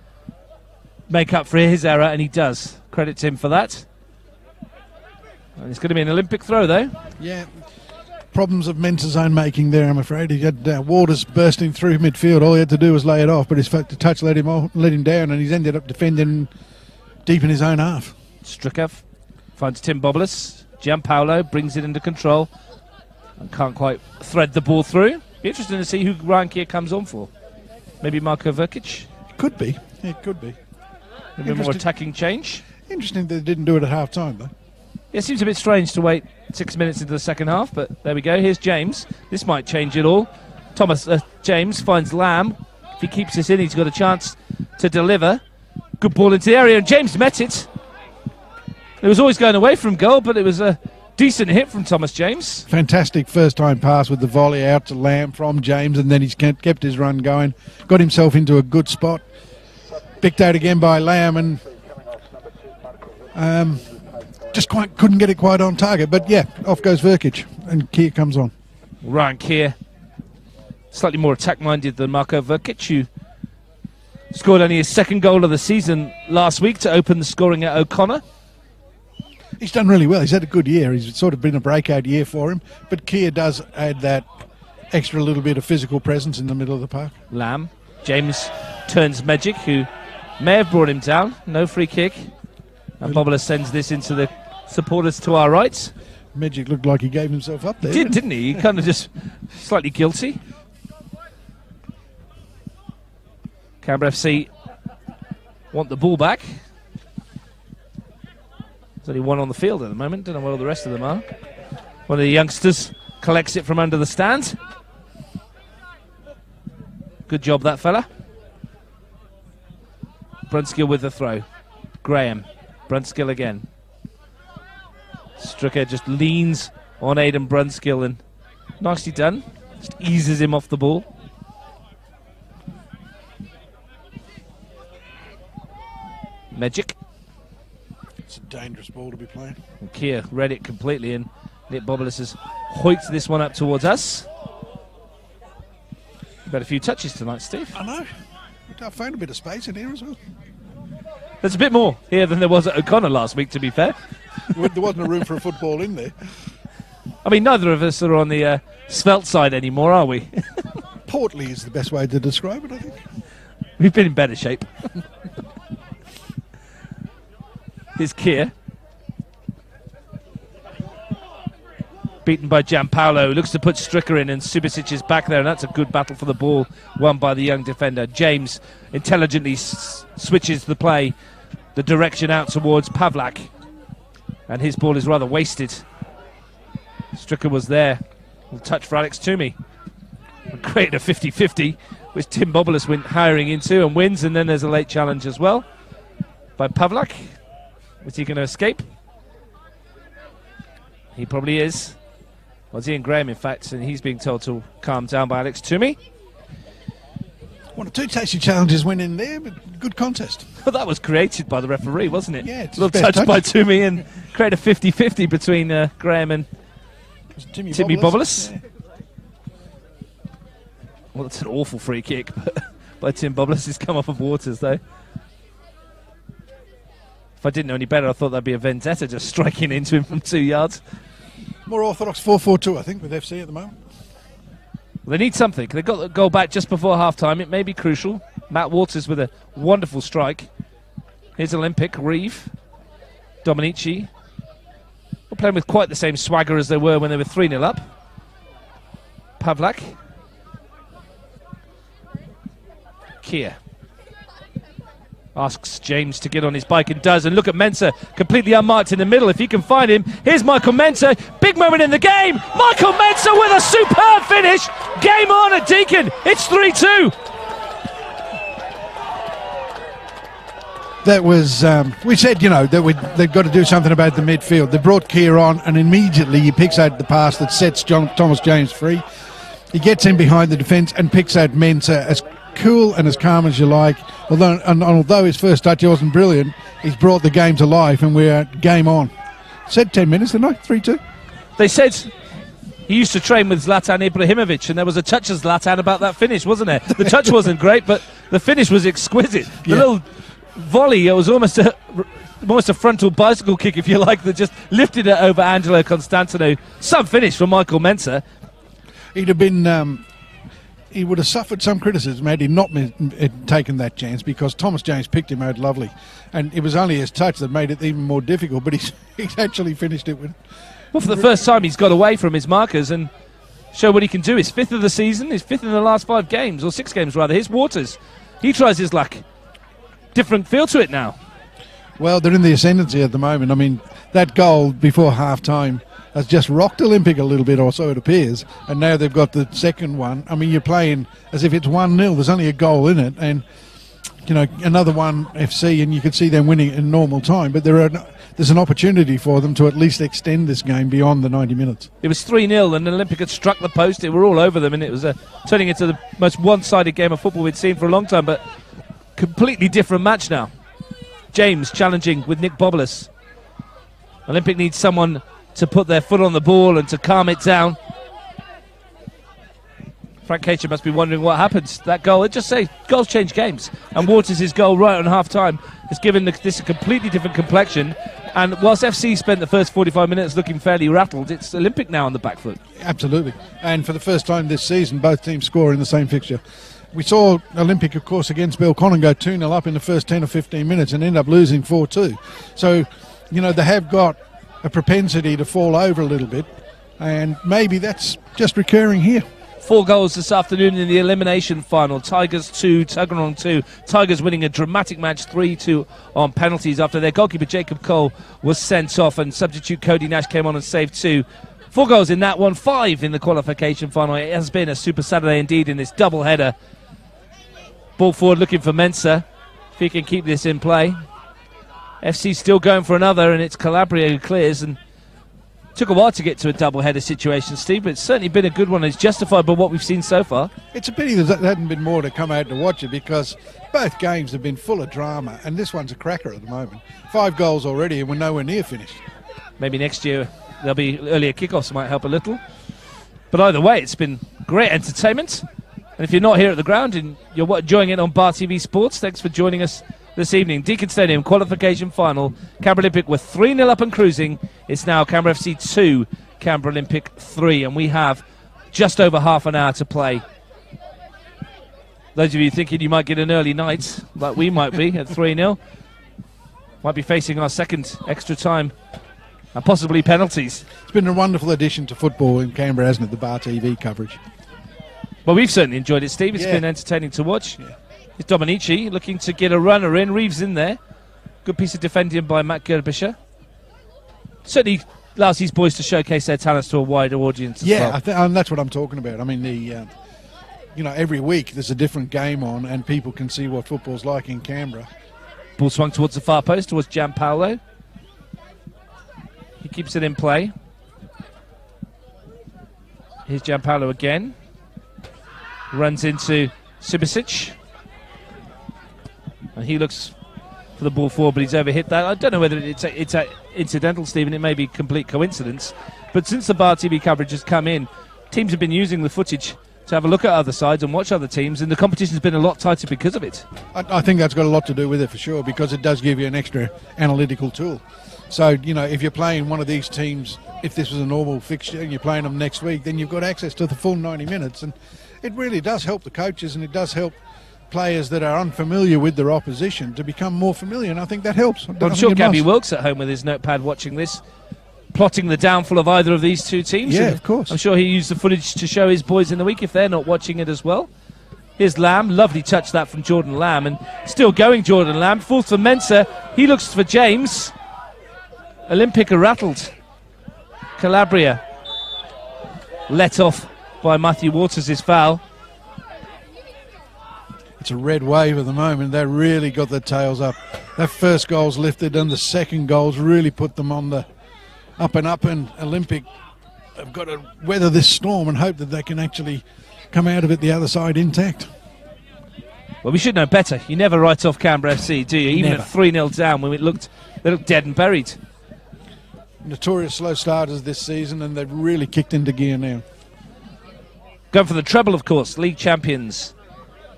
make up for his error, and he does. Credit to him for that. And it's going to be an Olympic throw, though. Yeah. Problems of Mensah's own making there, I'm afraid. He had Waters bursting through midfield. All he had to do was lay it off, but his touch let him down, and he's ended up defending deep in his own half. Stricker finds Tim Boblis. Gianpaolo brings it into control and can't quite thread the ball through. Be interesting to see who Ryan Keir comes on for. Maybe Marko Vrkic? Could be. It could be. Maybe a more attacking change. Interesting they didn't do it at half-time, though. Yeah, it seems a bit strange to wait 6 minutes into the second half, but there we go. Here's James. This might change it all. James finds Lamb. If he keeps this in, he's got a chance to deliver. Good ball into the area, and James met it. It was always going away from goal, but it was a decent hit from Thomas James. Fantastic first-time pass with the volley out to Lamb from James, and then he's kept his run going. Got himself into a good spot. Picked out again by Lamb, and just couldn't get it quite on target. But yeah, off goes Vrkic, and Keir comes on. Ryan Keir, slightly more attack-minded than Marko Vrkic, who scored only his second goal of the season last week to open the scoring at O'Connor. He's done really well. He's had a good year. He's sort of been a breakout year for him. But Keir does add that extra little bit of physical presence in the middle of the park. Lamb. James turns Magic, who may have brought him down. No free kick. And Bobler sends this into the supporters to our right. Magic looked like he gave himself up there. Didn't he? He kind of just slightly guilty. Canberra FC want the ball back. There's only one on the field at the moment. Don't know where all the rest of them are. One of the youngsters collects it from under the stand. Good job, that fella. Brunskill with the throw. Graham. Brunskill again. Stricker just leans on Aidan Brunskill, and nicely done. Just eases him off the ball. Magic. It's a dangerous ball to be playing. And Keir read it completely, and Nick Bobolis has hoiked this one up towards us. You've had a few touches tonight, Steve. I know. I found a bit of space in here as well. There's a bit more here than there was at O'Connor last week, to be fair. There wasn't a room for a football in there. I mean, neither of us are on the svelte side anymore, are we? Portly is the best way to describe it, I think. We've been in better shape. Here's Keir. Beaten by Gianpaolo. Looks to put Stricker in, and Subasic is back there, and that's a good battle for the ball, won by the young defender. James intelligently switches the play, the direction out towards Pavlak, and his ball is rather wasted. Stricker was there. We'll touch for Alex Toomey. Created a 50-50, which Tim Bobolis went hiring into and wins, and then there's a late challenge as well by Pavlak. Is he going to escape? He probably is. Well, it's Ian Graham, in fact, and he's being told to calm down by Alex Toomey. One or two tasty challenges went in there, but good contest. Well, that was created by the referee, wasn't it? Yeah, it's a little touch by Toomey and create a 50-50 between Graham and Timmy Bobolis. Yeah. Well, that's an awful free kick by Tim Bobolis. He's come off of Waters, though. If I didn't know any better, I thought that'd be a vendetta just striking into him from 2 yards. More orthodox 4-4-2, I think, with FC at the moment. Well, they need something. They got the goal back just before half-time. It may be crucial. Matt Waters with a wonderful strike. Here's Olympic, Reeve, Dominici. We're playing with quite the same swagger as they were when they were 3-0 up. Pavlak. Keir. Asks James to get on his bike and does. And look at Mensah, completely unmarked in the middle. If he can find him, here's Michael Mensah. Big moment in the game. Michael Mensah with a superb finish. Game on at Deakin. It's 3-2. That was, we said, that they've got to do something about the midfield. They brought Keir on, and immediately he picks out the pass that sets Thomas James free. He gets in behind the defence and picks out Mensah as cool and as calm as you like. Although his first touch wasn't brilliant, he's brought the game to life, and we're game on. Said 10 minutes, didn't I? 3-2. They said he used to train with Zlatan Ibrahimovic, and there was a touch of Zlatan about that finish, wasn't there? The touch wasn't great, but the finish was exquisite. The little volley, it was almost a frontal bicycle kick, if you like, that just lifted it over Angelo Constantino. Some finish from Michael Mensah. He'd have been... he would have suffered some criticism had he not taken that chance, because Thomas James picked him out lovely, and it was only his touch that made it even more difficult, but he's actually finished it with... Well, for the first time he's got away from his markers and show what he can do. His 5th of the season, his 5th in the last 5 games, or 6 games rather. Here's Waters. He tries his luck. Different feel to it now. Well, they're in the ascendancy at the moment. I mean, that goal before half-time has just rocked Olympic a little bit, or so it appears, and now they've got the second one. I mean, you're playing as if it's 1-0. There's only a goal in it, and, another one FC, and you could see them winning in normal time, but there's an opportunity for them to at least extend this game beyond the 90 minutes. It was 3-0, and Olympic had struck the post. They were all over them, and it was turning into the most one-sided game of football we'd seen for a long time, but completely different match now. James challenging with Nick Bobolas. Olympic needs someone to put their foot on the ball and to calm it down. Frank Cater must be wondering what happens. That goal, it just say goals change games. And Waters' goal right on half-time has given this a completely different complexion. And whilst FC spent the first 45 minutes looking fairly rattled, it's Olympic now on the back foot. Absolutely. And for the first time this season, both teams score in the same fixture. We saw Olympic, of course, against Belconnen go 2-0 up in the first 10 or 15 minutes and end up losing 4-2. So, they have got a propensity to fall over a little bit, and maybe that's just recurring here. 4 goals this afternoon in the elimination final. Tigers 2, Tuggeranong 2. Tigers winning a dramatic match 3-2 on penalties after their goalkeeper Jacob Cole was sent off, and substitute Cody Nash came on and saved 2. 4 goals in that one, 5 in the qualification final. It has been a super Saturday indeed in this double header. Ball forward looking for Mensah, if he can keep this in play. FC still going for another, and it's Calabria who clears, and took a while to get to a double-header situation, Steve, but it's certainly been a good one. It's justified by what we've seen so far. It's a pity there hadn't been more to come out to watch it, because both games have been full of drama, and this one's a cracker at the moment. 5 goals already, and we're nowhere near finished. Maybe next year there'll be earlier kickoffs, might help a little. But either way, it's been great entertainment. And if you're not here at the ground and you're enjoying it on Bar TV Sports, thanks for joining us this evening. Deakin Stadium qualification final. Canberra Olympic were 3-0 up and cruising. It's now Canberra FC 2, Canberra Olympic 3, and we have just over half an hour to play. Those of you thinking you might get an early night, like we might be at 3-0, might be facing our second extra time and possibly penalties. It's been a wonderful addition to football in Canberra, hasn't it, the Bar TV coverage? Well, we've certainly enjoyed it, Steve. It's been entertaining to watch. Yeah. It's Dominici looking to get a runner in. Reeves in there. Good piece of defending by Matt Gerbischer. Certainly allows these boys to showcase their talents to a wider audience as well. Yeah, and that's what I'm talking about. I mean, every week there's a different game on, and people can see what football's like in Canberra. Ball swung towards the far post, towards Gianpaolo. He keeps it in play. Here's Gianpaolo again. Runs into Subasic. And he looks for the ball forward, but he's overhit that. I don't know whether it's incidental, Stephen. It may be complete coincidence. But since the Bar TV coverage has come in, teams have been using the footage to have a look at other sides and watch other teams, and the competition's been a lot tighter because of it. I think that's got a lot to do with it for sure, because it does give you an extra analytical tool. So, if you're playing one of these teams, if this was a normal fixture and you're playing them next week, then you've got access to the full 90 minutes. And it really does help the coaches, and it does help players that are unfamiliar with their opposition to become more familiar, and I think that helps. I'm sure Gabby Wilkes at home with his notepad watching this, plotting the downfall of either of these two teams. Yeah, of course. I'm sure he used the footage to show his boys in the week if they're not watching it as well. Here's Lamb, lovely touch that from Jordan Lamb, and still going Jordan Lamb, falls for Mensah, he looks for James. Olympic are rattled. Calabria let off by Matthew Waters' foul. It's a red wave at the moment. They really got their tails up. That first goal's lifted and the second goal's really put them on the up, and Olympic have got to weather this storm and hope that they can actually come out of it the other side intact. Well, we should know better. You never write off Canberra FC, do you? Even Never. at 3-0 down when they looked dead and buried. Notorious slow starters this season, and they've really kicked into gear now. Going for the treble, of course. League champions,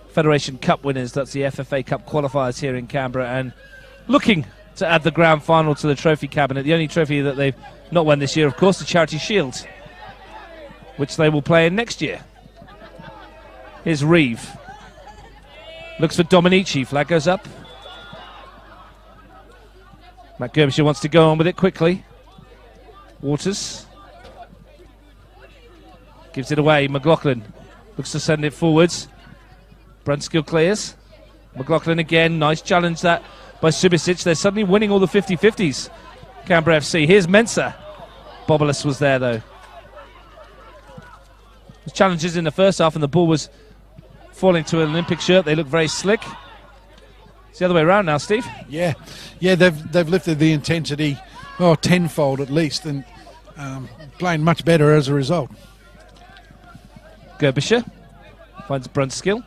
Federation Cup winners. That's the FFA Cup qualifiers here in Canberra, and looking to add the grand final to the trophy cabinet. The only trophy that they've not won this year, of course, the Charity Shield, which they will play in next year. Here's Reeve. Looks for Dominici. Flag goes up. Matt Gerbisher wants to go on with it quickly. Waters gives it away. McLaughlin looks to send it forwards. Brunskill clears. McLaughlin again. Nice challenge that by Subisic. They're suddenly winning all the 50-50s. Canberra FC. Here's Mensah. Bobolus was there though. There's challenges in the first half and the ball was falling to an Olympic shirt. They look very slick. It's the other way around now, Steve. Yeah, they've lifted the intensity, tenfold at least, and playing much better as a result. Gerbisher finds Brunskill.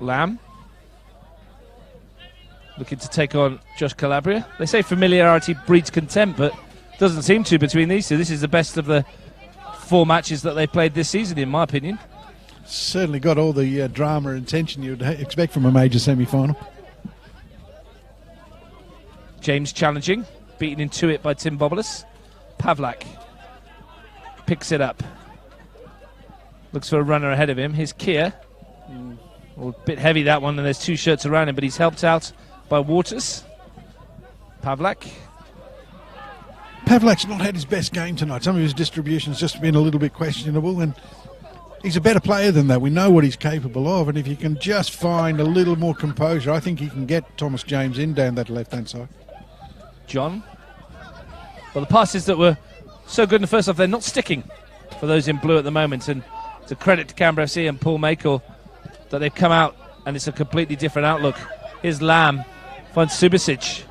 Lamb looking to take on Josh Calabria. They say familiarity breeds contempt, but doesn't seem to between these two. This is the best of the 4 matches that they played this season, in my opinion. Certainly got all the drama and tension you'd expect from a major semi-final. James challenging, beaten into it by Tim Bobolus. Pavlak picks it up. Looks for a runner ahead of him. Here's Keir. A bit heavy that one, and there's 2 shirts around him, but he's helped out by Waters. Pavlak. Pavlak's not had his best game tonight. Some of his distribution's just been a little bit questionable, and he's a better player than that. We know what he's capable of, and if you can just find a little more composure, I think he can get Thomas James in down that left-hand side. John. Well, the passes that were so good in the first half, they're not sticking for those in blue at the moment, and to credit to Canberra FC and Paul Makel that they've come out and it's a completely different outlook. Here's Lamb, finds Subisic.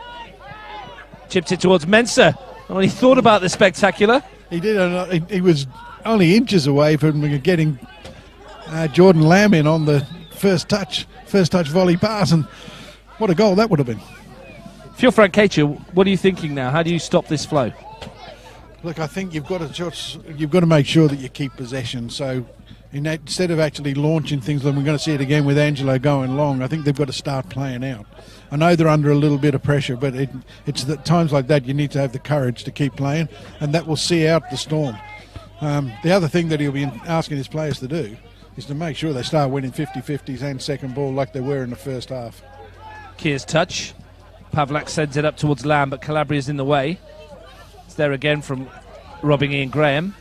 Chipped it towards Mensah. Well, he thought about the spectacular. He did. He was only inches away from getting Jordan Lamb in on the first touch volley pass, and what a goal that would have been. If you're Frank Cater, what are you thinking now? How do you stop this flow? Look, I think you've got to make sure that you keep possession. So instead of actually launching things, like we're going to see it again with Angelo going long, I think they've got to start playing out. I know they're under a little bit of pressure, but it's at times like that you need to have the courage to keep playing, and that will see out the storm. The other thing that he'll be asking his players to do is to make sure they start winning 50-50s and second ball like they were in the first half. Keir's touch. Pavlak sends it up towards Lamb, but Calabria's in the way. It's there again from robbing Ian Graham.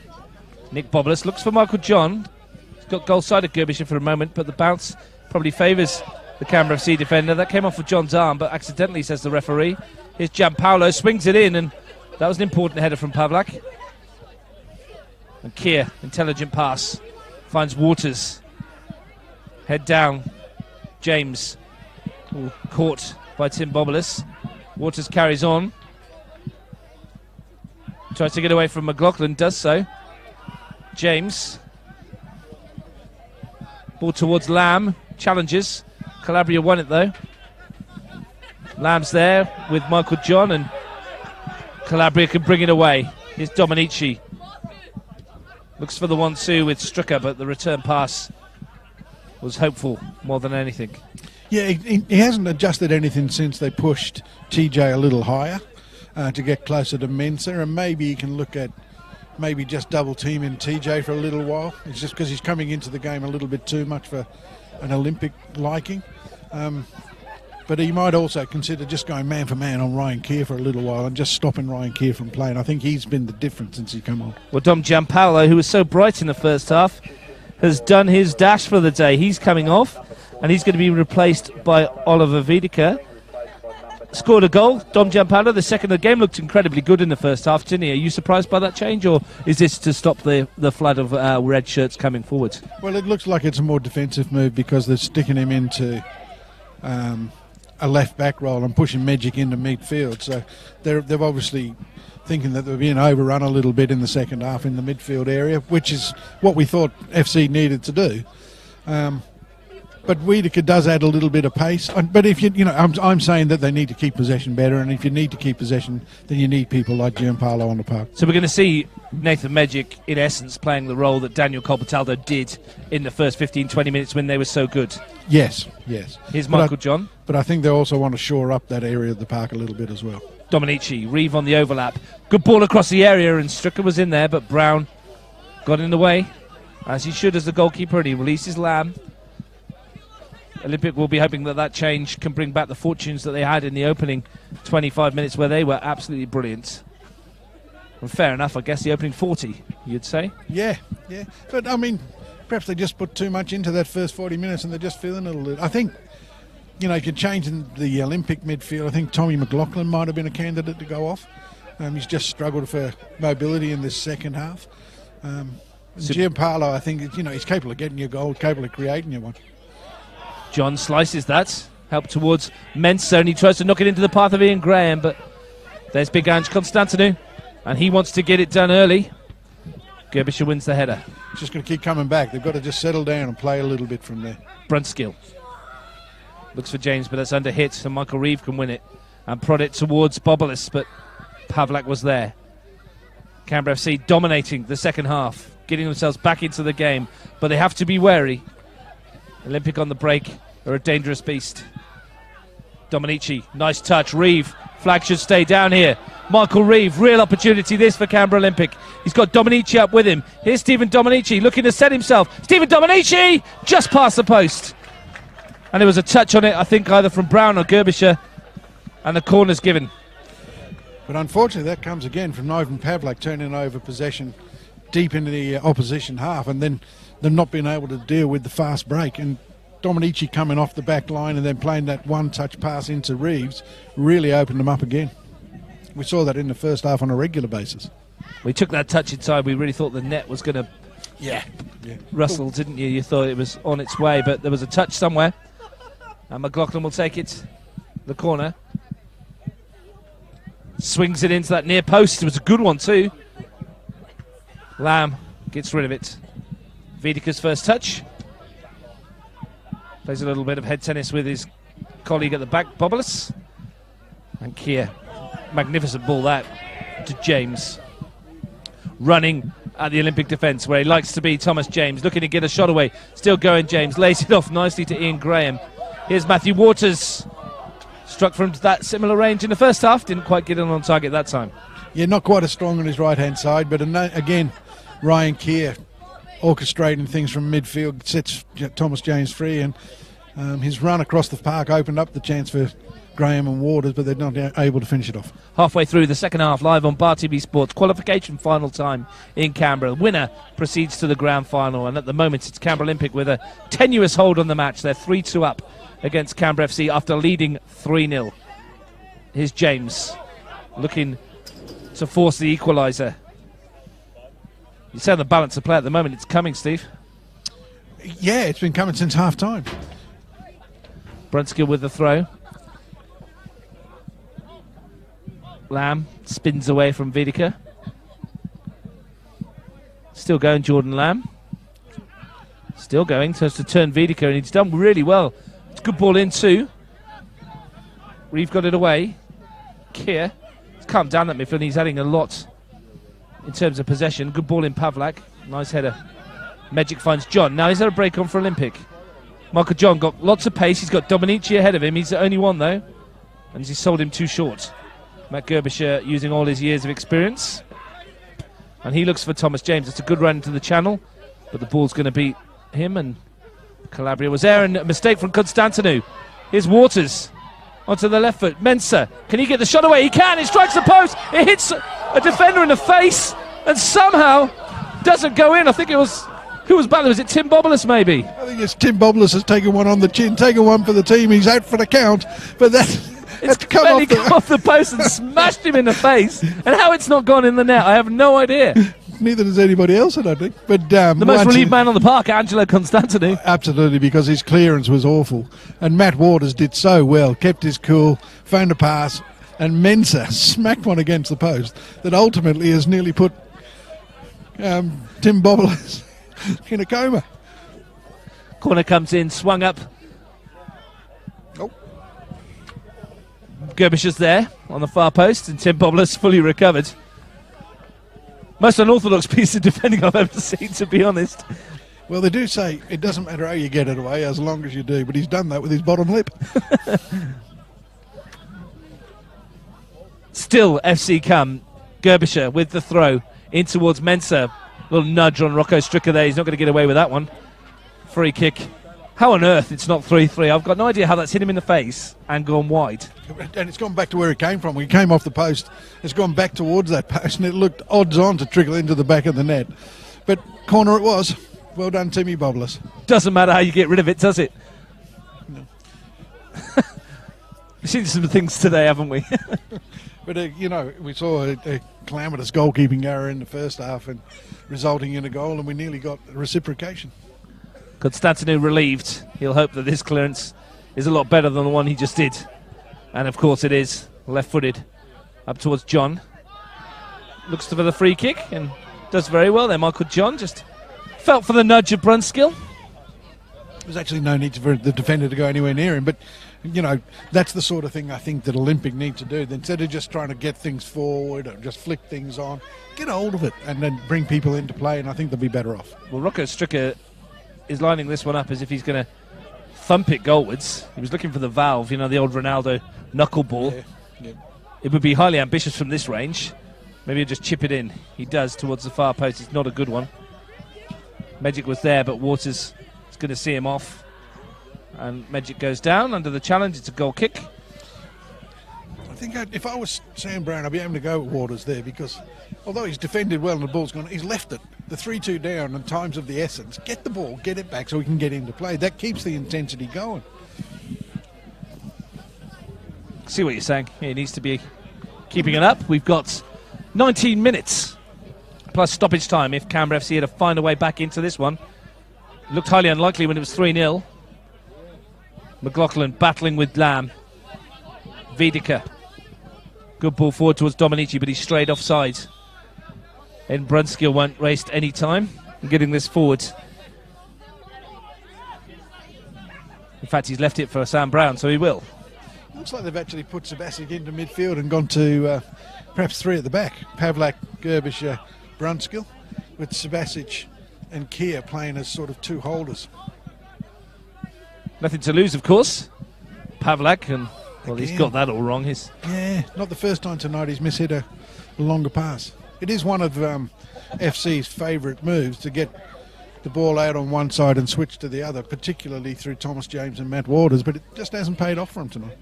Nick Bobolus looks for Michael John. He's got goal-sided Gerbisher for a moment, but the bounce probably favours the Canberra FC defender. That came off of John's arm, but accidentally, says the referee. Here's Gianpaolo, swings it in, and that was an important header from Pavlak. And Keir, intelligent pass, finds Waters. Head down. James, caught by Tim Bobolus. Waters carries on. Tries to get away from McLaughlin, does so. James. Ball towards Lamb, challenges. Calabria won it though. Lamb's there with Michael John, and Calabria can bring it away. Here's Dominici. Looks for the 1-2 with Stricker, but the return pass was hopeful more than anything. Yeah, he hasn't adjusted anything since they pushed TJ a little higher to get closer to Mensah, and maybe he can look at maybe just double teaming TJ for a little while. It's just because he's coming into the game a little bit too much for an Olympic liking. But he might also consider just going man for man on Ryan Keir for a little while and just stopping Ryan Keir from playing. I think he's been the difference since he come on. Well, Dom Gianpaolo, who was so bright in the first half, has done his dash for the day. He's coming off, and he's going to be replaced by Oliver Wiedeke. Scored a goal. Dom Giampaolo, the second of the game, looked incredibly good in the first half, didn't he? Are you surprised by that change, or is this to stop the flood of red shirts coming forward? Well, it looks like it's a more defensive move because they're sticking him into a left-back role and pushing Magic into midfield. So they've obviously thinking that they're being overrun a little bit in the second half in the midfield area, which is what we thought FC needed to do. But Wiedeke does add a little bit of pace. But if I'm saying that they need to keep possession better, and if you need to keep possession, then you need people like Giampaolo on the park. So we're going to see Nathan Magic, in essence, playing the role that Daniel Colbertaldo did in the first 15-20 minutes when they were so good. Yes. Here's Michael John. But I think they also want to shore up that area of the park a little bit as well. Dominici, Reeve on the overlap. Good ball across the area, and Stricker was in there, but Brown got in the way, as he should as the goalkeeper, and he releases Lamb. Olympic will be hoping that change can bring back the fortunes that they had in the opening 25 minutes where they were absolutely brilliant. And fair enough, I guess the opening 40, you'd say? Yeah. But, I mean, perhaps they just put too much into that first 40 minutes and they're just feeling it a little. I think, if you're changing the Olympic midfield, I think Tommy McLaughlin might have been a candidate to go off. He's just struggled for mobility in this second half. Giampaolo, I think, he's capable of getting you a goal, capable of creating you one. John slices that. Help towards Mensah, and he tries to knock it into the path of Ian Graham, but there's Big Ange Constantinou, and he wants to get it done early. Gerbischer wins the header. It's just going to keep coming back. They've got to just settle down and play a little bit from there. Brunskill looks for James, but that's under hit, so Michael Reeve can win it and prod it towards Bobolis, but Pavlak was there. Canberra FC dominating the second half, getting themselves back into the game, but they have to be wary. Olympic on the break are a dangerous beast. Dominici, nice touch. Reeve, flag should stay down here. Michael Reeve, real opportunity this for Canberra Olympic. He's got Dominici up with him. Here's Stephen Dominici looking to set himself. Stephen Dominici just past the post. And there was a touch on it, I think, either from Brown or Gerbischer, and the corner's given. But unfortunately, that comes again from Ivan Pavlak turning over possession deep into the opposition half, and then them not being able to deal with the fast break. And Dominici coming off the back line and then playing that one-touch pass into Reeves really opened them up again. We saw that in the first half on a regular basis. We took that touch inside. We really thought the net was going to rustle, didn't you? You thought it was on its way, but there was a touch somewhere. And McLaughlin will take it. The corner. Swings it into that near post. It was a good one too. Lamb gets rid of it. Wiedeke's first touch. Plays a little bit of head tennis with his colleague at the back, Bobolis. And Kier. Magnificent ball that to James. Running at the Olympic defence where he likes to be, Thomas James. Looking to get a shot away. Still going, James. Lays it off nicely to Ian Graham. Here's Matthew Waters. Struck from that similar range in the first half. Didn't quite get in on target that time. Yeah, not quite as strong on his right-hand side, but again, Ryan Kier orchestrating things from midfield, sets Thomas James free, and his run across the park opened up the chance for Graham and Waters, but they're not able to finish it off. Halfway through the second half, live on Bar TV Sports, qualification final time in Canberra. The winner proceeds to the grand final, and at the moment it's Canberra Olympic with a tenuous hold on the match. They're 3-2 up against Canberra FC after leading 3-0. Here's James looking to force the equaliser. You say on the balance of play at the moment, it's coming, Steve. Yeah, it's been coming since half-time. Brunskill with the throw. Lamb spins away from Wiedeke. Still going, Jordan Lamb. Still going, so to turn Wiedeke, and he's done really well. It's a good ball in too. Reeve got it away. Kier. He's calmed down that midfield, and he's adding a lot in terms of possession. Good ball in Pavlak. Nice header. Magic finds John. Now is there a break on for Olympic? Michael John got lots of pace. He's got Dominici ahead of him. He's the only one though, and he's sold him too short. Matt Gerbischer using all his years of experience, and he looks for Thomas James. It's a good run into the channel, but the ball's going to beat him, and Calabria was there, and a mistake from Constantinou. Here's Waters onto the left foot. Mensah, can he get the shot away? He can. It strikes the post. It hits a defender in the face and somehow doesn't go in. I think it was Who was battling? Was it Tim Bobolus, maybe? I think it's Tim Bobolus has taken one on the chin, taken one for the team. He's out for the count, but It's come off the post and smashed him in the face. And how it's not gone in the net, I have no idea. Neither does anybody else, I don't think. But the most relieved man on the park, Angelo Constantinu. Absolutely, because his clearance was awful. And Matt Waters did so well, kept his cool, found a pass, and Mensah smacked one against the post that ultimately has nearly put Tim Bobolus in a coma. Corner comes in, swung up. Oh. Gerbischer's there on the far post, and Tim Bobolus fully recovered. Most unorthodox piece of defending I've ever seen, to be honest. Well, they do say it doesn't matter how you get it away as long as you do, but he's done that with his bottom lip. Still FC come. Gerbischer with the throw in towards Mensah. Little nudge on Rocco Stricker there. He's not going to get away with that one. Free kick. How on earth it's not 3-3? I've got no idea how that's hit him in the face and gone wide. And it's gone back to where it came from. When he came off the post, it's gone back towards that post, and it looked odds on to trickle into the back of the net. But corner it was. Well done, Timmy Bobolus. Doesn't matter how you get rid of it, does it? No. We've seen some things today, haven't we? But, we saw a calamitous goalkeeping error in the first half and resulting in a goal, and we nearly got reciprocation. Constantinu relieved. He'll hope that this clearance is a lot better than the one he just did. And, of course, it is. Left-footed up towards John. Looks for the free kick and does very well there. Michael John just felt for the nudge of Brunskill. There's actually no need for the defender to go anywhere near him, but that's the sort of thing I think that Olympic need to do. Instead of just trying to get things forward or just flick things on, get hold of it and then bring people into play, and I think they'll be better off. Well, Rocco Stricker is lining this one up as if he's going to thump it goalwards. He was looking for the valve, the old Ronaldo knuckleball. Yeah. It would be highly ambitious from this range. Maybe he'll just chip it in. He does towards the far post. It's not a good one. Magic was there, but Waters is going to see him off. And Magic goes down under the challenge. It's a goal kick. I think if I was Sam Brown, I'd be able to go with Waters there, because although he's defended well and the ball's gone, he's left it. The 3-2 down and time's of the essence. Get the ball, get it back so we can get into play. That keeps the intensity going. See what you're saying. He needs to be keeping it up. We've got 19 minutes plus stoppage time if Canberra FC had to find a way back into this one. Looked highly unlikely when it was 3-0. McLaughlin battling with Lamb. Wiedeke. Good ball forward towards Dominici, but he's strayed offside. And Brunskill won't waste any time in getting this forward. In fact, he's left it for Sam Brown, so he will. Looks like they've actually put Sebastian into midfield and gone to perhaps three at the back. Pavlak, Gerbischer, Brunskill, with Sebastian and Keir playing as sort of two holders. Nothing to lose, of course. Pavlak, and well, he's got that all wrong. Yeah, not the first time tonight he's mishit a longer pass. It is one of FC's favourite moves to get the ball out on one side and switch to the other, particularly through Thomas James and Matt Waters, but it just hasn't paid off for him tonight.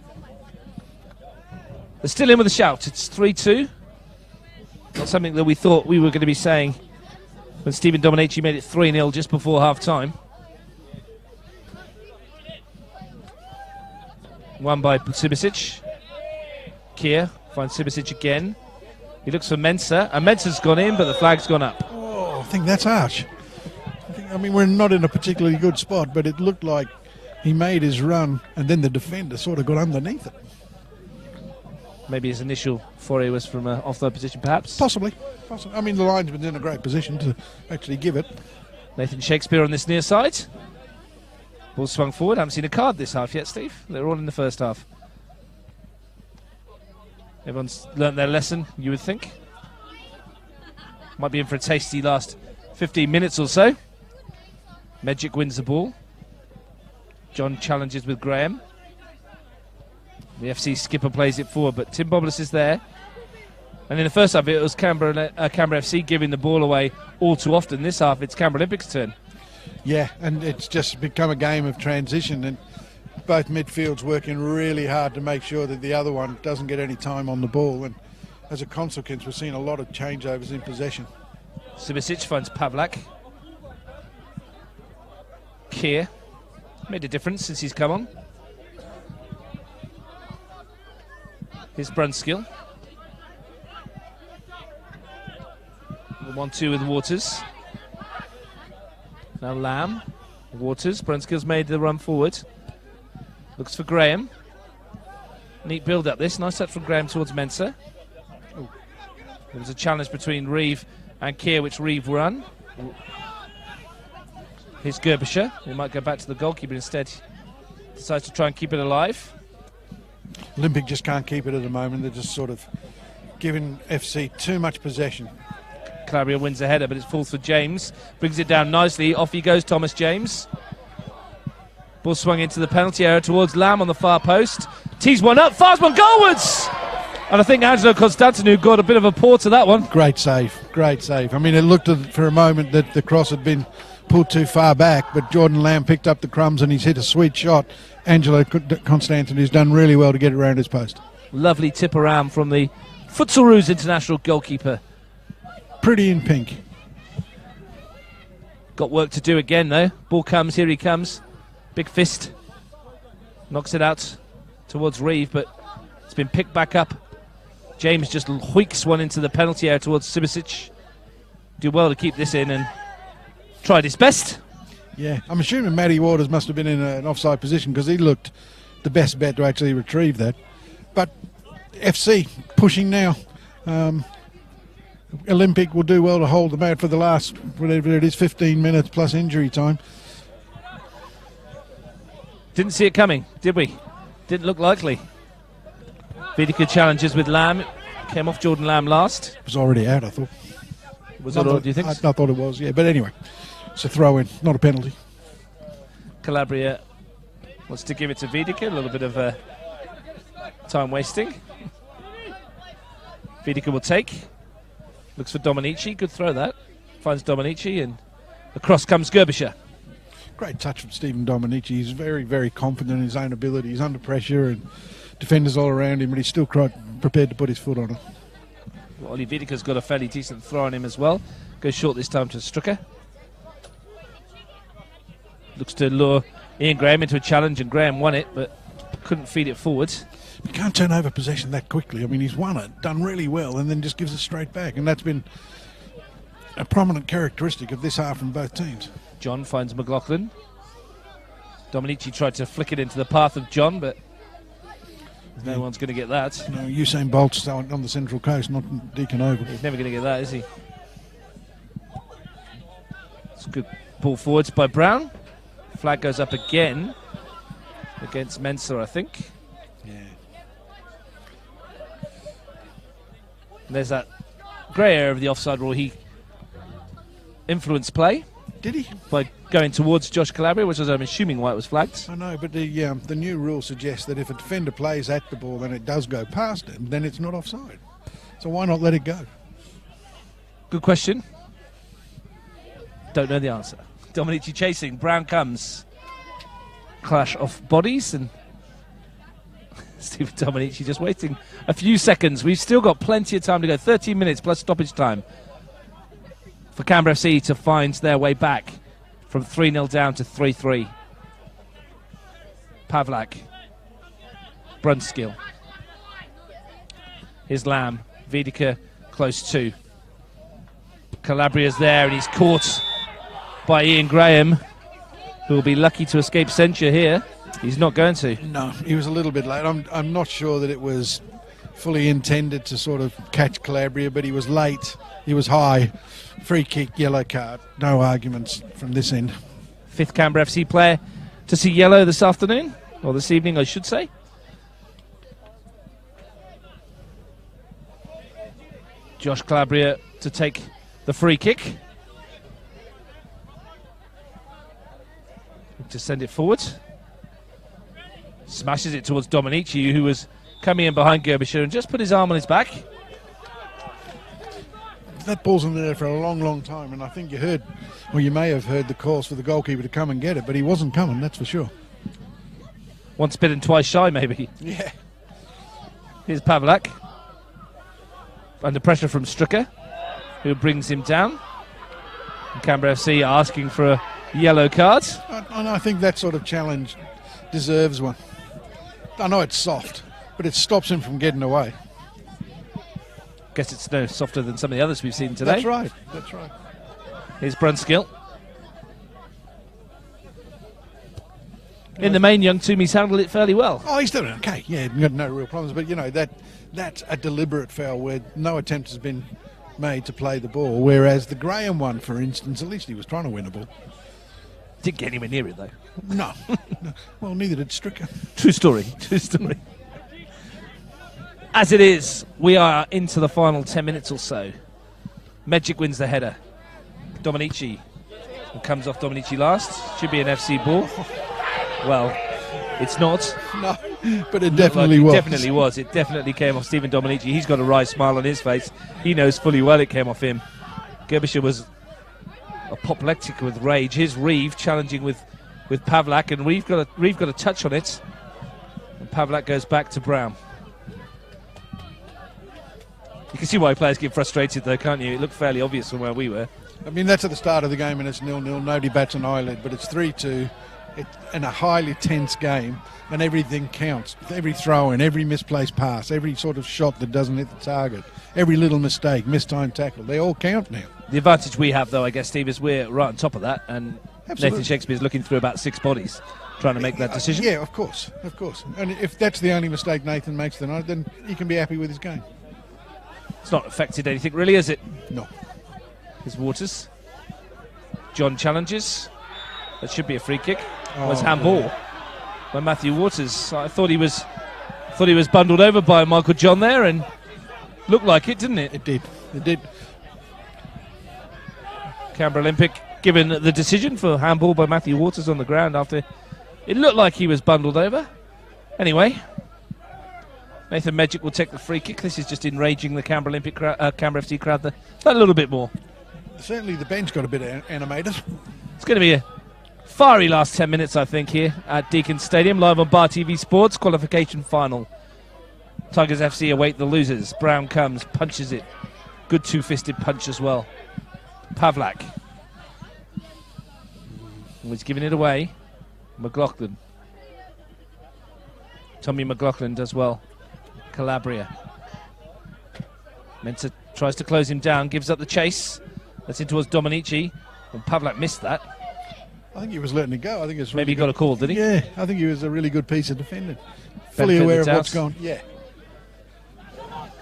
They're still in with a shout. It's 3-2. Not something that we thought we were going to be saying when Stephen Dominici made it 3-0 just before half-time. Won by Sibicic. Keir finds Sibicic again. He looks for Mensah, and Mensah's gone in, but the flag's gone up. Oh, I think that's harsh. I mean, we're not in a particularly good spot, but it looked like he made his run, and then the defender sort of got underneath it. Maybe his initial foray was from an offside position, perhaps? Possibly. I mean, the linesman's in a great position to actually give it. Nathan Shakespeare on this near side. Ball swung forward. I haven't seen a card this half yet, Steve. They're all in the first half. Everyone's learnt their lesson, you would think. Might be in for a tasty last 15 minutes or so. Magic wins the ball. John challenges with Graham. The FC skipper plays it forward, but Tim Bobolus is there. And in the first half, it was Canberra FC giving the ball away all too often. This half, it's Canberra Olympics' turn. Yeah, and it's just become a game of transition, and both midfields working really hard to make sure that the other one doesn't get any time on the ball, and as a consequence, we're seeing a lot of changeovers in possession. Sibicic finds Pavlak. Keir. Made a difference since he's come on. Here's Brunskill. 1-2 with Waters. Now Lamb. Waters. Brunskill's made the run forward. Looks for Graham. Neat build up this. Nice touch from Graham towards Mensah. There was a challenge between Reeve and Keir, which Reeve won. Here's Gerbischer. He might go back to the goalkeeper instead. Decides to try and keep it alive. Olympic just can't keep it at the moment. They're just sort of giving FC too much possession. Calabria wins the header, but it falls for James. Brings it down nicely. Off he goes, Thomas James. Ball swung into the penalty area towards Lamb on the far post. Tees one up, fast one goalwards! And I think Angelo Constantinou got a bit of a paw to that one. Great save, great save. I mean, it looked for a moment that the cross had been pulled too far back, but Jordan Lamb picked up the crumbs and he's hit a sweet shot. Angelo Constantinou's done really well to get it around his post. Lovely tip around from the Futsalroos international goalkeeper. Pretty in pink. Got work to do again, though. Ball comes, here he comes. Big fist. Knocks it out towards Reeve, but it's been picked back up. James just hoiks one into the penalty area towards Sibicic. Do well to keep this in and tried his best. Yeah, I'm assuming Matty Waters must have been in an offside position because he looked the best bet to actually retrieve that. But FC pushing now. Olympic will do well to hold them out for the last, whatever it is, 15 minutes plus injury time. Didn't see it coming, did we? Didn't look likely. Vidica challenges with Lamb. Came off Jordan Lamb last. It was already out, I thought. Was it all, do you think? I thought it was, yeah. But anyway, it's a throw-in, not a penalty. Calabria wants to give it to Vidica. A little bit of time wasting. Vidica will take. Looks for Dominici. Good throw that. Finds Dominici and across comes Gerbischer. Great touch from Stephen Dominici. He's very, very confident in his own ability. He's under pressure and defenders all around him, but he's still prepared to put his foot on it. Well, Oli Vidica's got a fairly decent throw on him as well. Goes short this time to Strucker. Looks to lure Ian Graham into a challenge, and Graham won it, but couldn't feed it forward. You can't turn over possession that quickly. I mean, he's won it, done really well, and then just gives it straight back. And that's been a prominent characteristic of this half from both teams. John finds McLaughlin. Dominici tried to flick it into the path of John, but no one's going to get that. No, Usain Bolt's on the Central Coast, not Deacon Oval. He's never going to get that, is he? It's a good ball forwards by Brown. Flag goes up again against Mensah, I think. Yeah. And there's that grey area of the offside rule. He influenced play. Did he? By going towards Josh Calabria, which was, I'm assuming, why it was flagged. I know, but the new rule suggests that if a defender plays at the ball and it does go past him, then it's not offside. So why not let it go? Good question. Don't know the answer. Dominici chasing. Brown comes. Clash of bodies, and Stephen Dominici just waiting a few seconds. We've still got plenty of time to go. 13 minutes plus stoppage time for Canberra FC to find their way back from 3-0 down to 3-3. Pavlak. Brunskill. Here's Lamb. Vidica close to. Calabria's there, and he's caught by Ian Graham, who will be lucky to escape censure here. He's not going to. No, he was a little bit late. I'm not sure that it was fully intended to sort of catch Calabria, but he was late. He was high. Free kick, yellow card. No arguments from this end. Fifth Canberra FC player to see yellow this afternoon, or this evening, I should say. Josh Calabria to take the free kick. To send it forward. Smashes it towards Dominici, who was coming in behind Gerbischer and just put his arm on his back. That ball's in there for a long, long time, and I think you heard, or you may have heard the calls for the goalkeeper to come and get it, but he wasn't coming, that's for sure. Once bitten, twice shy, maybe. Yeah. Here's Pavlak. Under pressure from Strucker, who brings him down. And Canberra FC asking for Yellow card. And I think that sort of challenge deserves one. I know it's soft, but it stops him from getting away. Guess it's no softer than some of the others we've seen today. That's right. Here's Brunskill. In the main, young Toomey's handled it fairly well. Oh, he's doing okay. Yeah, got no real problems. But, you know, that's a deliberate foul where no attempt has been made to play the ball. Whereas the Graham one, for instance, at least he was trying to win a ball. Didn't get anywhere near it, though. No. Well, neither did Stricker. True story. As it is, we are into the final 10 minutes or so. Medjic wins the header. Dominici comes off Dominici last. Should be an FC ball. Well, it's not. No, but it definitely was. It definitely was. It definitely came off Stephen Dominici. He's got a wry smile on his face. He knows fully well it came off him. Gerbischer was apoplectic with rage. Here's Reeve challenging with Pavlak, and Reeve got a touch on it. And Pavlak goes back to Brown. You can see why players get frustrated, though, can't you? It looked fairly obvious from where we were. I mean, that's at the start of the game, and it's 0-0. Nobody bats an eyelid, but it's 3-2. In a highly tense game, and everything counts. Every throw-in, every misplaced pass, every sort of shot that doesn't hit the target, every little mistake, mistimed tackle, they all count now. The advantage we have, though, I guess, Steve, is we're right on top of that, and Absolutely. Nathan Shakespeare's looking through about 6 bodies trying to make that decision. Yeah, of course. And if that's the only mistake Nathan makes tonight, then he can be happy with his game. It's not affected anything, really, is it? No. Here's Waters. John challenges. That should be a free kick. Oh, was handball by Matthew Waters. I thought he was bundled over by Michael John there, and looked like it, didn't it? It did. Canberra Olympic given the decision for handball by Matthew Waters on the ground after it looked like he was bundled over. Anyway, Nathan Medjic will take the free kick. This is just enraging the Canberra Olympic Canberra FC crowd there a little bit more. Certainly the bench got a bit animated. It's going to be a fiery last 10 minutes, I think, here at Deakin Stadium, live on Bar TV Sports, qualification final. Tigers FC await the losers. Brown comes, punches it. Good two-fisted punch as well. Pavlak. Was giving it away. McLaughlin. Tommy McLaughlin does well. Calabria. Mensah tries to close him down, gives up the chase. That's in towards Dominici. And Pavlak missed that. I think he was letting it go. I think it's maybe he got a call, did he? Yeah, I think he was a really good piece of defending. Fully aware of what's going on. Yeah.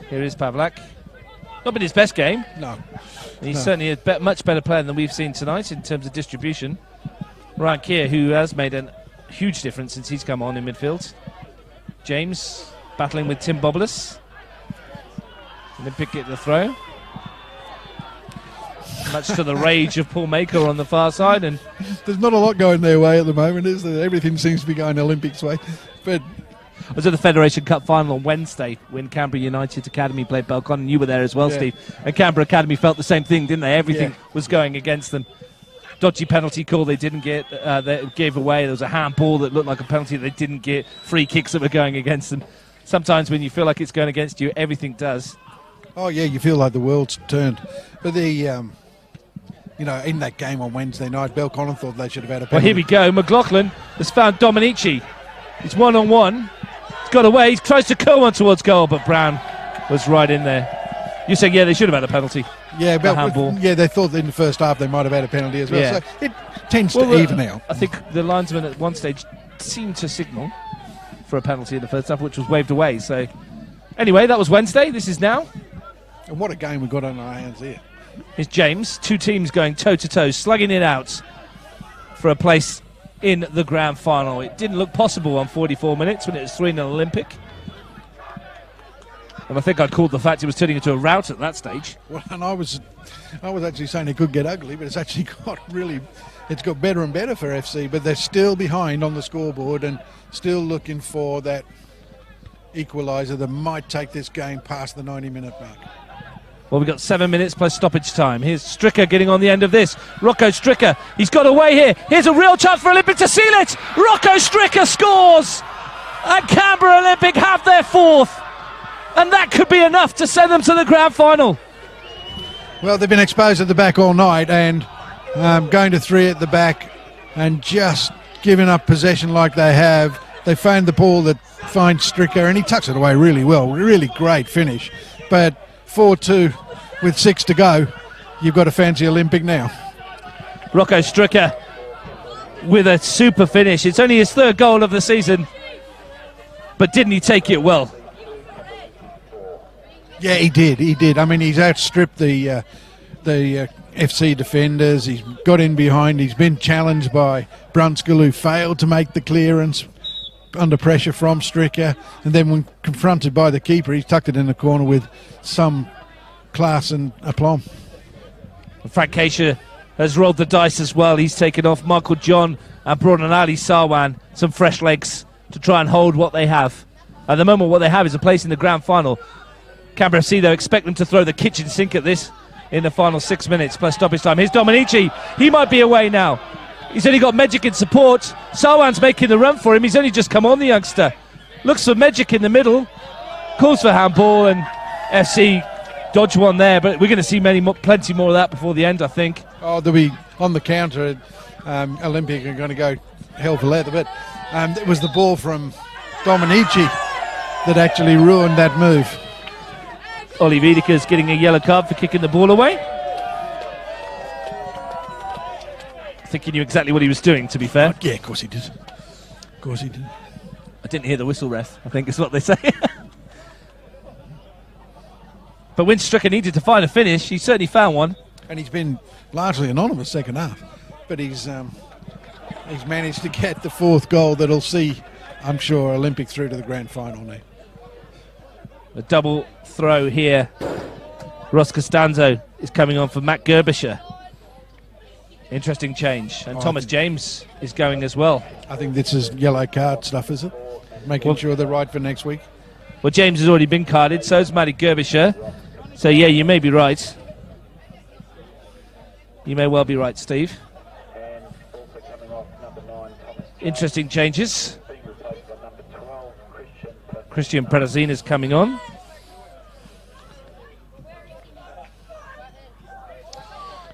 Here is Pavlak. Not been his best game. No. He's certainly a much better player than we've seen tonight in terms of distribution. Ryan Keir, who has made a huge difference since he's come on in midfield. James battling with Tim Bobulus. Olympic get the throw. Much to the rage of Paul Maker on the far side. And there's not a lot going their way at the moment, is there? Everything seems to be going Olympics way. But I was at the Federation Cup final on Wednesday when Canberra United Academy played Belcon, and you were there as well, Steve. And Canberra Academy felt the same thing, didn't they? Everything was going against them. Dodgy penalty call they didn't get, they gave away. There was a handball that looked like a penalty that they didn't get. Free kicks that were going against them. Sometimes when you feel like it's going against you, everything does. Oh, yeah, you feel like the world's turned. But you know, in that game on Wednesday night, Belconnen thought they should have had a penalty. Well, here we go. McLaughlin has found Dominici. He's one-on-one. He's got away. He tries to curl one towards goal, but Brown was right in there. You're saying, they should have had a penalty. Yeah, they thought in the first half they might have had a penalty as well. Yeah. So it tends to even out. I think the linesman at one stage seemed to signal for a penalty in the first half, which was waved away. So, anyway, that was Wednesday. This is now. And what a game we got on our hands here. Here's James. Two teams going toe-to-toe, slugging it out for a place in the grand final. It didn't look possible on 44 minutes when it was 3-0 Olympic. And I think I called the fact it was turning into a rout at that stage. Well, and I was actually saying it could get ugly, but it's actually it's got better and better for FC, but they're still behind on the scoreboard and still looking for that equaliser that might take this game past the 90-minute mark. Well, we've got 7 minutes plus stoppage time. Here's Stricker getting on the end of this. Rocco Stricker, he's got away here. Here's a real chance for Olympic to seal it. Rocco Stricker scores. And Canberra Olympic have their fourth. And that could be enough to send them to the grand final. Well, they've been exposed at the back all night, and going to three at the back and just giving up possession like they have. They found the ball that finds Stricker, and he tucks it away really well. Really great finish. But 4-2 with 6 to go, you've got a fancy Olympic now. Rocco Stricker with a super finish. It's only his 3rd goal of the season, but didn't he take it well? Yeah, he did. He did. I mean, he's outstripped the FC defenders. He's got in behind. He's been challenged by Brunskill, who failed to make the clearance under pressure from Stricker. And then when confronted by the keeper, he's tucked it in the corner with some class and aplomb. Frank Keisha has rolled the dice as well. He's taken off Michael John and brought on Ali Sarwan, some fresh legs to try and hold what they have. At the moment, what they have is a place in the grand final. Canberra FC, though, expect them to throw the kitchen sink at this in the final 6 minutes plus stoppage time. Here's Dominici. He might be away now. He's only got Medjic in support. Sarwan's making the run for him. He's only just come on, the youngster. Looks for Medjic in the middle. Calls for handball, and FC dodge one there, but we're going to see plenty more of that before the end, I think. Oh, they'll be on the counter. Olympic are going to go hell for leather, but it was the ball from Dominici that actually ruined that move. Ollie Wiedeker's getting a yellow card for kicking the ball away. I think he knew exactly what he was doing, to be fair. Yeah, of course he did. Of course he did. I didn't hear the whistle, ref, I think is what they say. But when Stricker needed to find a finish, he certainly found one. And he's been largely anonymous second half. But he's managed to get the 4th goal that'll see, I'm sure, Olympic through to the grand final now. A double throw here. Ross Costanzo is coming on for Matt Gerbischer. Interesting change. And Thomas James is going as well. I think this is yellow card stuff, is it? Making sure they're right for next week. Well, James has already been carded, so has Matty Gerbischer. So, yeah, you may be right. You may well be right, Steve. Interesting changes. Christian Predazina's coming on.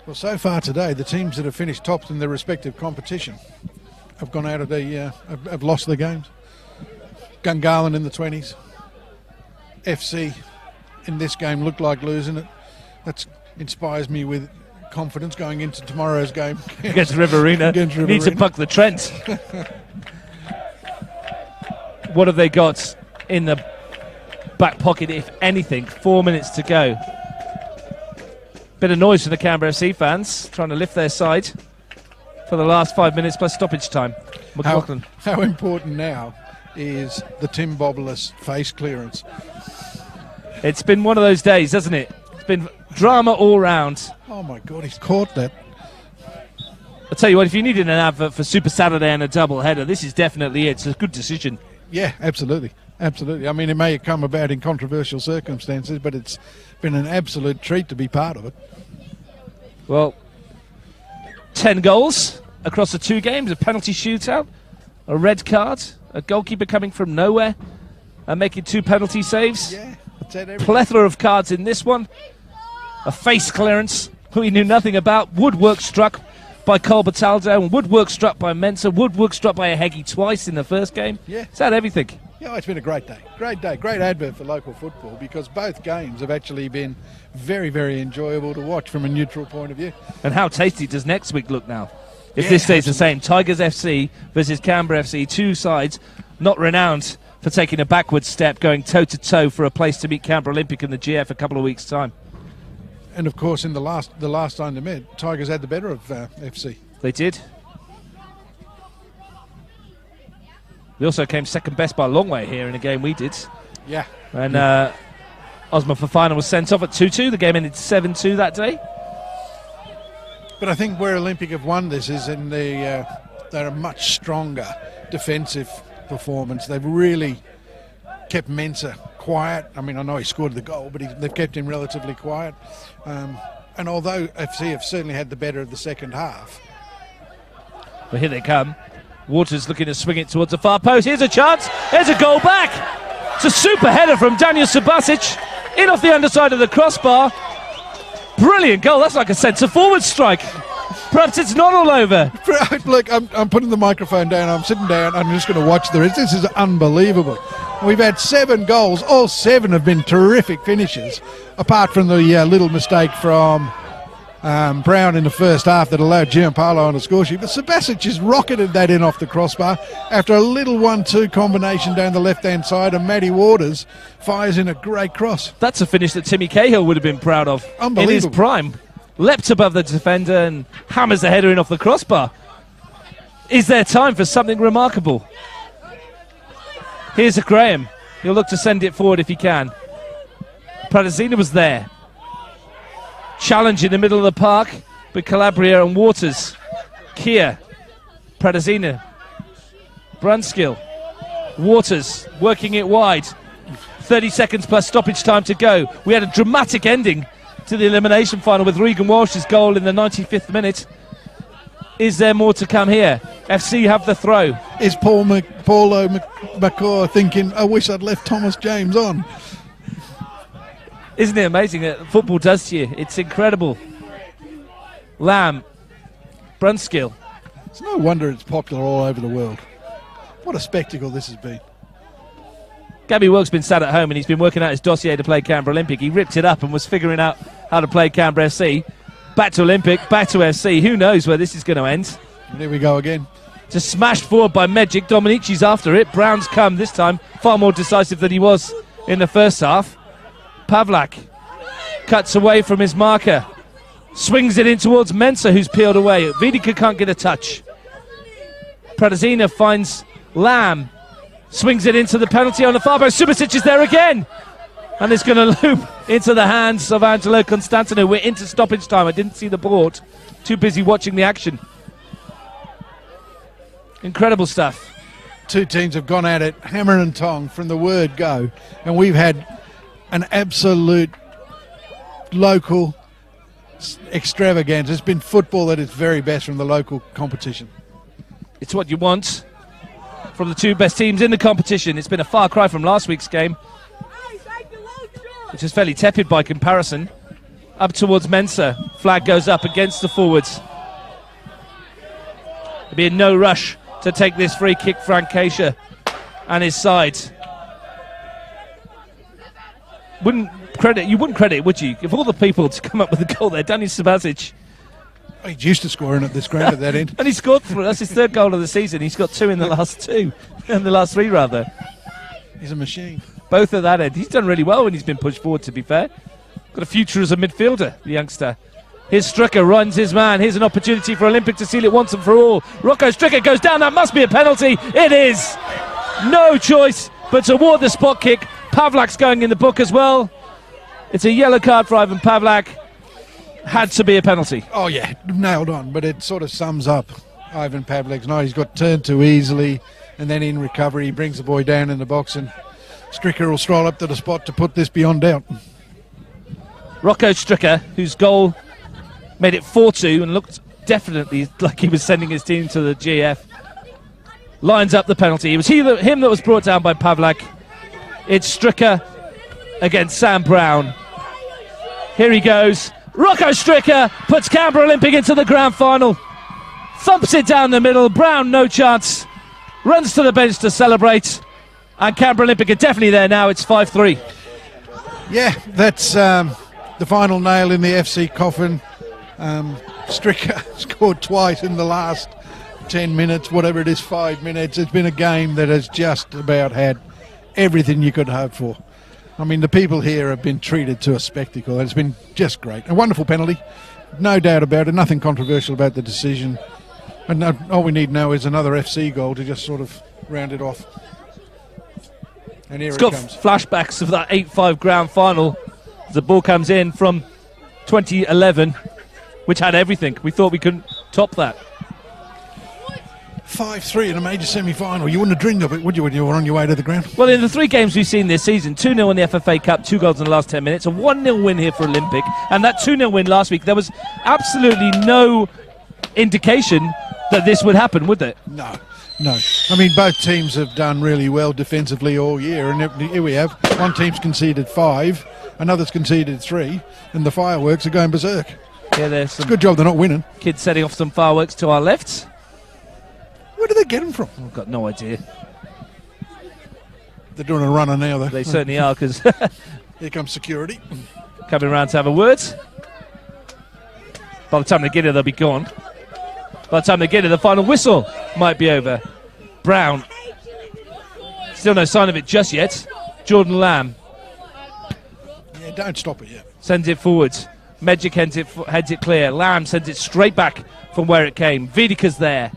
Well, so far today, the teams that have finished tops in their respective competition have gone out of the, have lost their games. Gungahlin in the 20s. FC in this game looked like losing it. That inspires me with confidence going into tomorrow's game against Riverina. Needs to buck the Trent. What have they got in the back pocket, if anything? 4 minutes to go. Bit of noise from the Canberra FC fans trying to lift their side for the last 5 minutes plus stoppage time. McLaughlin. How important now is the Tim Bobulus face clearance? It's been one of those days, hasn't it? It's been drama all round. Oh my God, he's caught that. I'll tell you what, if you needed an advert for Super Saturday and a double header, this is definitely it. It's a good decision. Yeah, absolutely. Absolutely. I mean, it may have come about in controversial circumstances, but it's been an absolute treat to be part of it. Well, 10 goals across the 2 games, a penalty shootout, a red card, a goalkeeper coming from nowhere and making 2 penalty saves. Yeah, that's it. Plethora of cards in this one. A face clearance we knew nothing about. Woodwork struck by Cole Bataldo, and woodwork struck by Mensah. Woodwork struck by Ahegi twice in the first game. Yeah. It's had everything. Yeah, it's been a great day. Great day. Great advert for local football, because both games have actually been very, very enjoyable to watch from a neutral point of view. And how tasty does next week look now? If this stays the same. Tigers FC versus Canberra FC, 2 sides not renowned for taking a backward step, going toe-to-toe for a place to meet Canberra Olympic in the GF a couple of weeks' time. And of course, in the last time they met, Tigers had the better of FC. They did. We also came second best by a long way here in a game we did. Yeah. And Osman Fofana was sent off at 2-2. The game ended 7-2 that day. But I think where Olympic have won this is in they're a much stronger defensive performance. They've really kept Mensah quiet. I mean, I know he scored the goal, but they've kept him relatively quiet. And although FC have certainly had the better of the second half. Well, here they come. Waters looking to swing it towards the far post. Here's a chance. There's a goal back. It's a super header from Daniel Subasic. In off the underside of the crossbar. Brilliant goal. That's like a centre-forward strike. Perhaps it's not all over. Look, I'm putting the microphone down. I'm sitting down. I'm just going to watch the rest. This is unbelievable. We've had 7 goals. All 7 have been terrific finishes, apart from the little mistake from Brown in the first half that allowed Giampaolo on the score sheet. But Subasic has rocketed that in off the crossbar after a little 1-2 combination down the left-hand side, and Matty Waters fires in a great cross. That's a finish that Timmy Cahill would have been proud of in his prime. Leapt above the defender and hammers the header in off the crossbar. Is there time for something remarkable? Here's a Graham. He'll look to send it forward if he can. Pradesina was there. Challenge in the middle of the park with Calabria and Waters. Kia, Pradesina, Brunskill, Waters working it wide. 30 seconds plus stoppage time to go. We had a dramatic ending to the elimination final with Regan Walsh's goal in the 95th minute. Is there more to come here? FC have the throw. Is Paulo McCaw thinking, I wish I'd left Thomas James on? Isn't it amazing that football does to you? It's incredible. Lamb, Brunskill. It's no wonder it's popular all over the world. What a spectacle this has been. Gabby Wilkes been sat at home and he's been working out his dossier to play Canberra Olympic. He ripped it up and was figuring out how to play Canberra SC. Back to Olympic, back to SC. Who knows where this is going to end? And here we go again. Just smashed forward by Medjic. Dominici's after it. Brown's come this time, far more decisive than he was in the first half. Pavlak cuts away from his marker. Swings it in towards Mensah, who's peeled away. Vidica can't get a touch. Pradesina finds Lamb. Swings it into the penalty on the far post. Subasic is there again. And it's going to loop into the hands of Angelo Constantino. We're into stoppage time. I didn't see the board. Too busy watching the action. Incredible stuff. 2 teams have gone at it, hammer and tong, from the word go. And we've had an absolute local extravaganza. It's been football at its very best from the local competition. It's what you want from the 2 best teams in the competition. It's been a far cry from last week's game, which is fairly tepid by comparison. Up towards Mensah. Flag goes up against the forwards. There'll be no rush to take this free kick, Frank Keisha and his side. You wouldn't credit it, would you? If all the people to come up with a goal there, Danny Subasic. He's used to scoring at this ground at that end. And he scored 3. That's his 3rd goal of the season. He's got 2 in the last 2. In the last 3, rather. He's a machine. Both at that end. He's done really well when he's been pushed forward, to be fair. Got a future as a midfielder, the youngster. Here's Stricker, runs his man. Here's an opportunity for Olympic to seal it once and for all. Rocco Stricker goes down. That must be a penalty. It is. No choice but to award the spot kick. Pavlak's going in the book as well. It's a yellow card for Ivan Pavlak. Had to be a penalty. Oh, yeah, nailed on. But it sort of sums up Ivan Pavlak's night. He's got turned too easily, and then in recovery, he brings the boy down in the box, and Stricker will stroll up to the spot to put this beyond doubt. Rocco Stricker, whose goal made it 4-2 and looked definitely like he was sending his team to the GF, lines up the penalty. It was him that was brought down by Pavlak. It's Stricker against Sam Brown. Here he goes. Rocco Stricker puts Canberra Olympic into the grand final. Thumps it down the middle. Brown, no chance. Runs to the bench to celebrate. And Canberra Olympic are definitely there now. It's 5-3. Yeah, that's the final nail in the FC coffin. Stricker scored twice in the last 10 minutes, whatever it is, 5 minutes. It's been a game that has just about had everything you could hope for. I mean, the people here have been treated to a spectacle. It's been just great. A wonderful penalty, no doubt about it. Nothing controversial about the decision. And all we need now is another FC goal to just sort of round it off. And here it comes. It's got flashbacks of that 8-5 grand final. The ball comes in from 2011, which had everything. We thought we couldn't top that. 5-3 in a major semi-final. You wouldn't have dreamed of it, would you, when you were on your way to the ground? Well, in the 3 games we've seen this season, 2-0 in the FFA Cup, 2 goals in the last 10 minutes, a 1-0 win here for Olympic, and that 2-0 win last week, there was absolutely no indication that this would happen, would there? No. I mean, both teams have done really well defensively all year, and here we have. One team's conceded 5, another's conceded 3, and the fireworks are going berserk. Yeah, there's some Good job they're not winning. kids setting off some fireworks to our left. Where do they get them from? I've got no idea. They're doing a runner now, though. They certainly are, because Here comes security. coming around to have a word. By the time they get here, they'll be gone. By the time they get here, the final whistle might be over. Brown. Still no sign of it just yet. Jordan Lamb Yeah, don't stop it yet. sends it forwards. Medjic heads it clear. Lamb sends it straight back from where it came. Vidica's there.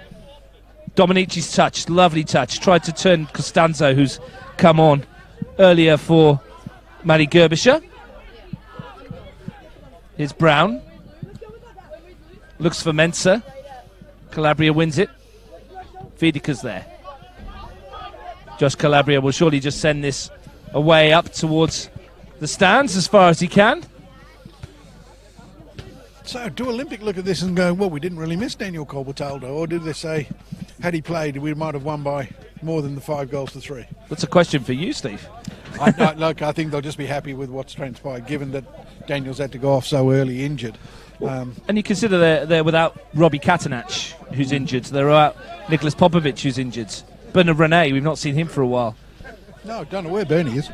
Dominici's touch, lovely touch. Tried to turn Costanzo, who's come on earlier for Matty Gerbischer. Here's Brown. Looks for Mensah. Calabria wins it. Vidica's there. Josh Calabria will surely just send this away up towards the stands as far as he can. So, do Olympic look at this and go, well, we didn't really miss Daniel Colbertaldo, or did they say, had he played, we might have won by more than the 5 goals to 3? That's a question for you, Steve. I think they'll just be happy with what's transpired, given that Daniel's had to go off so early injured. And you consider they're without Robbie Katanach, who's injured. They're without Nicholas Popovic, who's injured. Bernard Rene, we've not seen him for a while. No, don't know where Bernie is.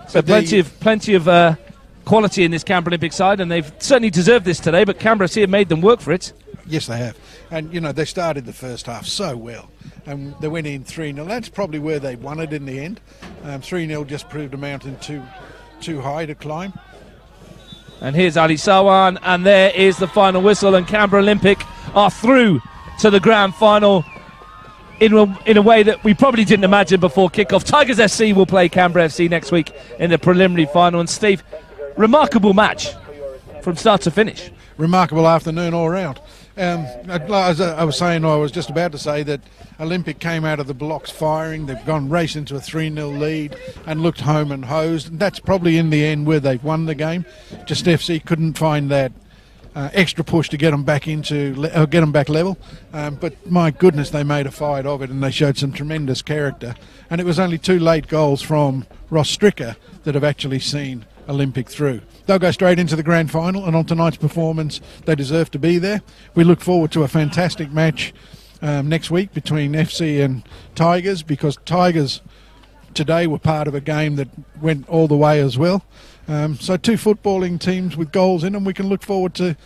So plenty of quality in this Canberra Olympic side, and they've certainly deserved this today, but Canberra FC have made them work for it. Yes, they have. And, you know, they started the first half so well. And they went in 3-0. That's probably where they won it in the end. 3-0 just proved a mountain too high to climb. And here's Ali Sawan, and there is the final whistle, and Canberra Olympic are through to the grand final in a way that we probably didn't imagine before kickoff. Tigers FC will play Canberra FC next week in the preliminary final. And Steve, remarkable match from start to finish. Remarkable afternoon all round. As I was saying, I was just about to say that Olympic came out of the blocks firing. They've gone race into a 3-0 lead and looked home and hosed. And that's probably in the end where they've won the game. Just FC couldn't find that extra push to get them back level. But my goodness, they made a fight of it, and they showed some tremendous character. And it was only 2 late goals from Ross Stricker that have actually seen Olympic through. They'll go straight into the grand final, and on tonight's performance, they deserve to be there. We look forward to a fantastic match next week between FC and Tigers, because Tigers today were part of a game that went all the way as well. So 2 footballing teams with goals in them. We can look forward to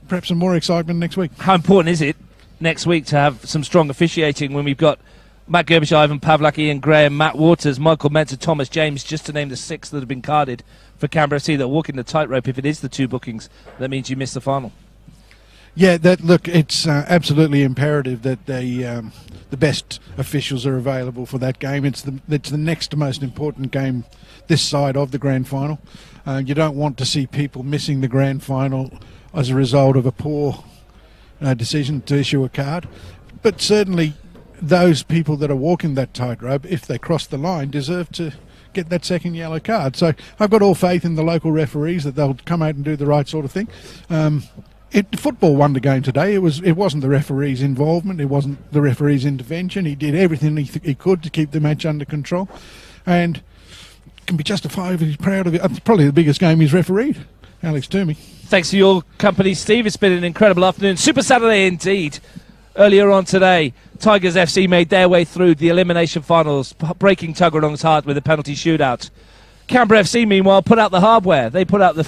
perhaps some more excitement next week. How important is it next week to have some strong officiating when we've got Matt Gerbish, Ivan Pavlak, Ian Graham, Matt Waters, Michael Mensah, Thomas James, just to name the 6 that have been carded for Canberra FC that are walking the tightrope. If it is the 2 bookings, that means you miss the final. Yeah, it's absolutely imperative that the best officials are available for that game. It's the next most important game this side of the grand final. You don't want to see people missing the grand final as a result of a poor decision to issue a card. But certainly those people that are walking that tightrope, if they cross the line, deserve to get that second yellow card. So I've got all faith in the local referees that they'll come out and do the right sort of thing. Football won the game today. It wasn't the referee's involvement. It wasn't the referee's intervention. He did everything he could to keep the match under control, and can be justified. He's proud of it. It's probably the biggest game he's refereed. Alex Toomey. Thanks for your company, Steve. It's been an incredible afternoon. Super Saturday indeed. Earlier on today, Tigers FC made their way through the elimination finals, breaking Tuggeranong's heart with a penalty shootout. Canberra FC, meanwhile, put out the hardware. They put out the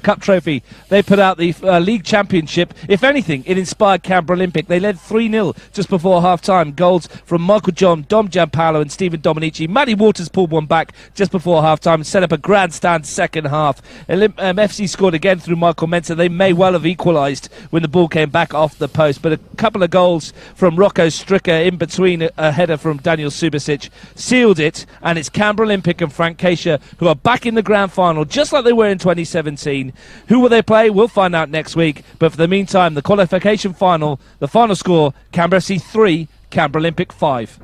cup trophy. They put out the league championship. If anything, it inspired Canberra Olympic. They led 3-0 just before half-time. Goals from Michael John, Dom Giampaolo and Stephen Dominici. Matty Waters pulled one back just before half-time and set up a grandstand second half. FC scored again through Michael Mensah. They may well have equalised when the ball came back off the post, but a couple of goals from Rocco Stricker in between a header from Daniel Subasic sealed it, and it's Canberra Olympic and Frank Keisha who are back in the grand final, just like they were in 2017. Who will they play? We'll find out next week. But for the meantime, the qualification final, the final score, Canberra FC 3, Canberra Olympic 5.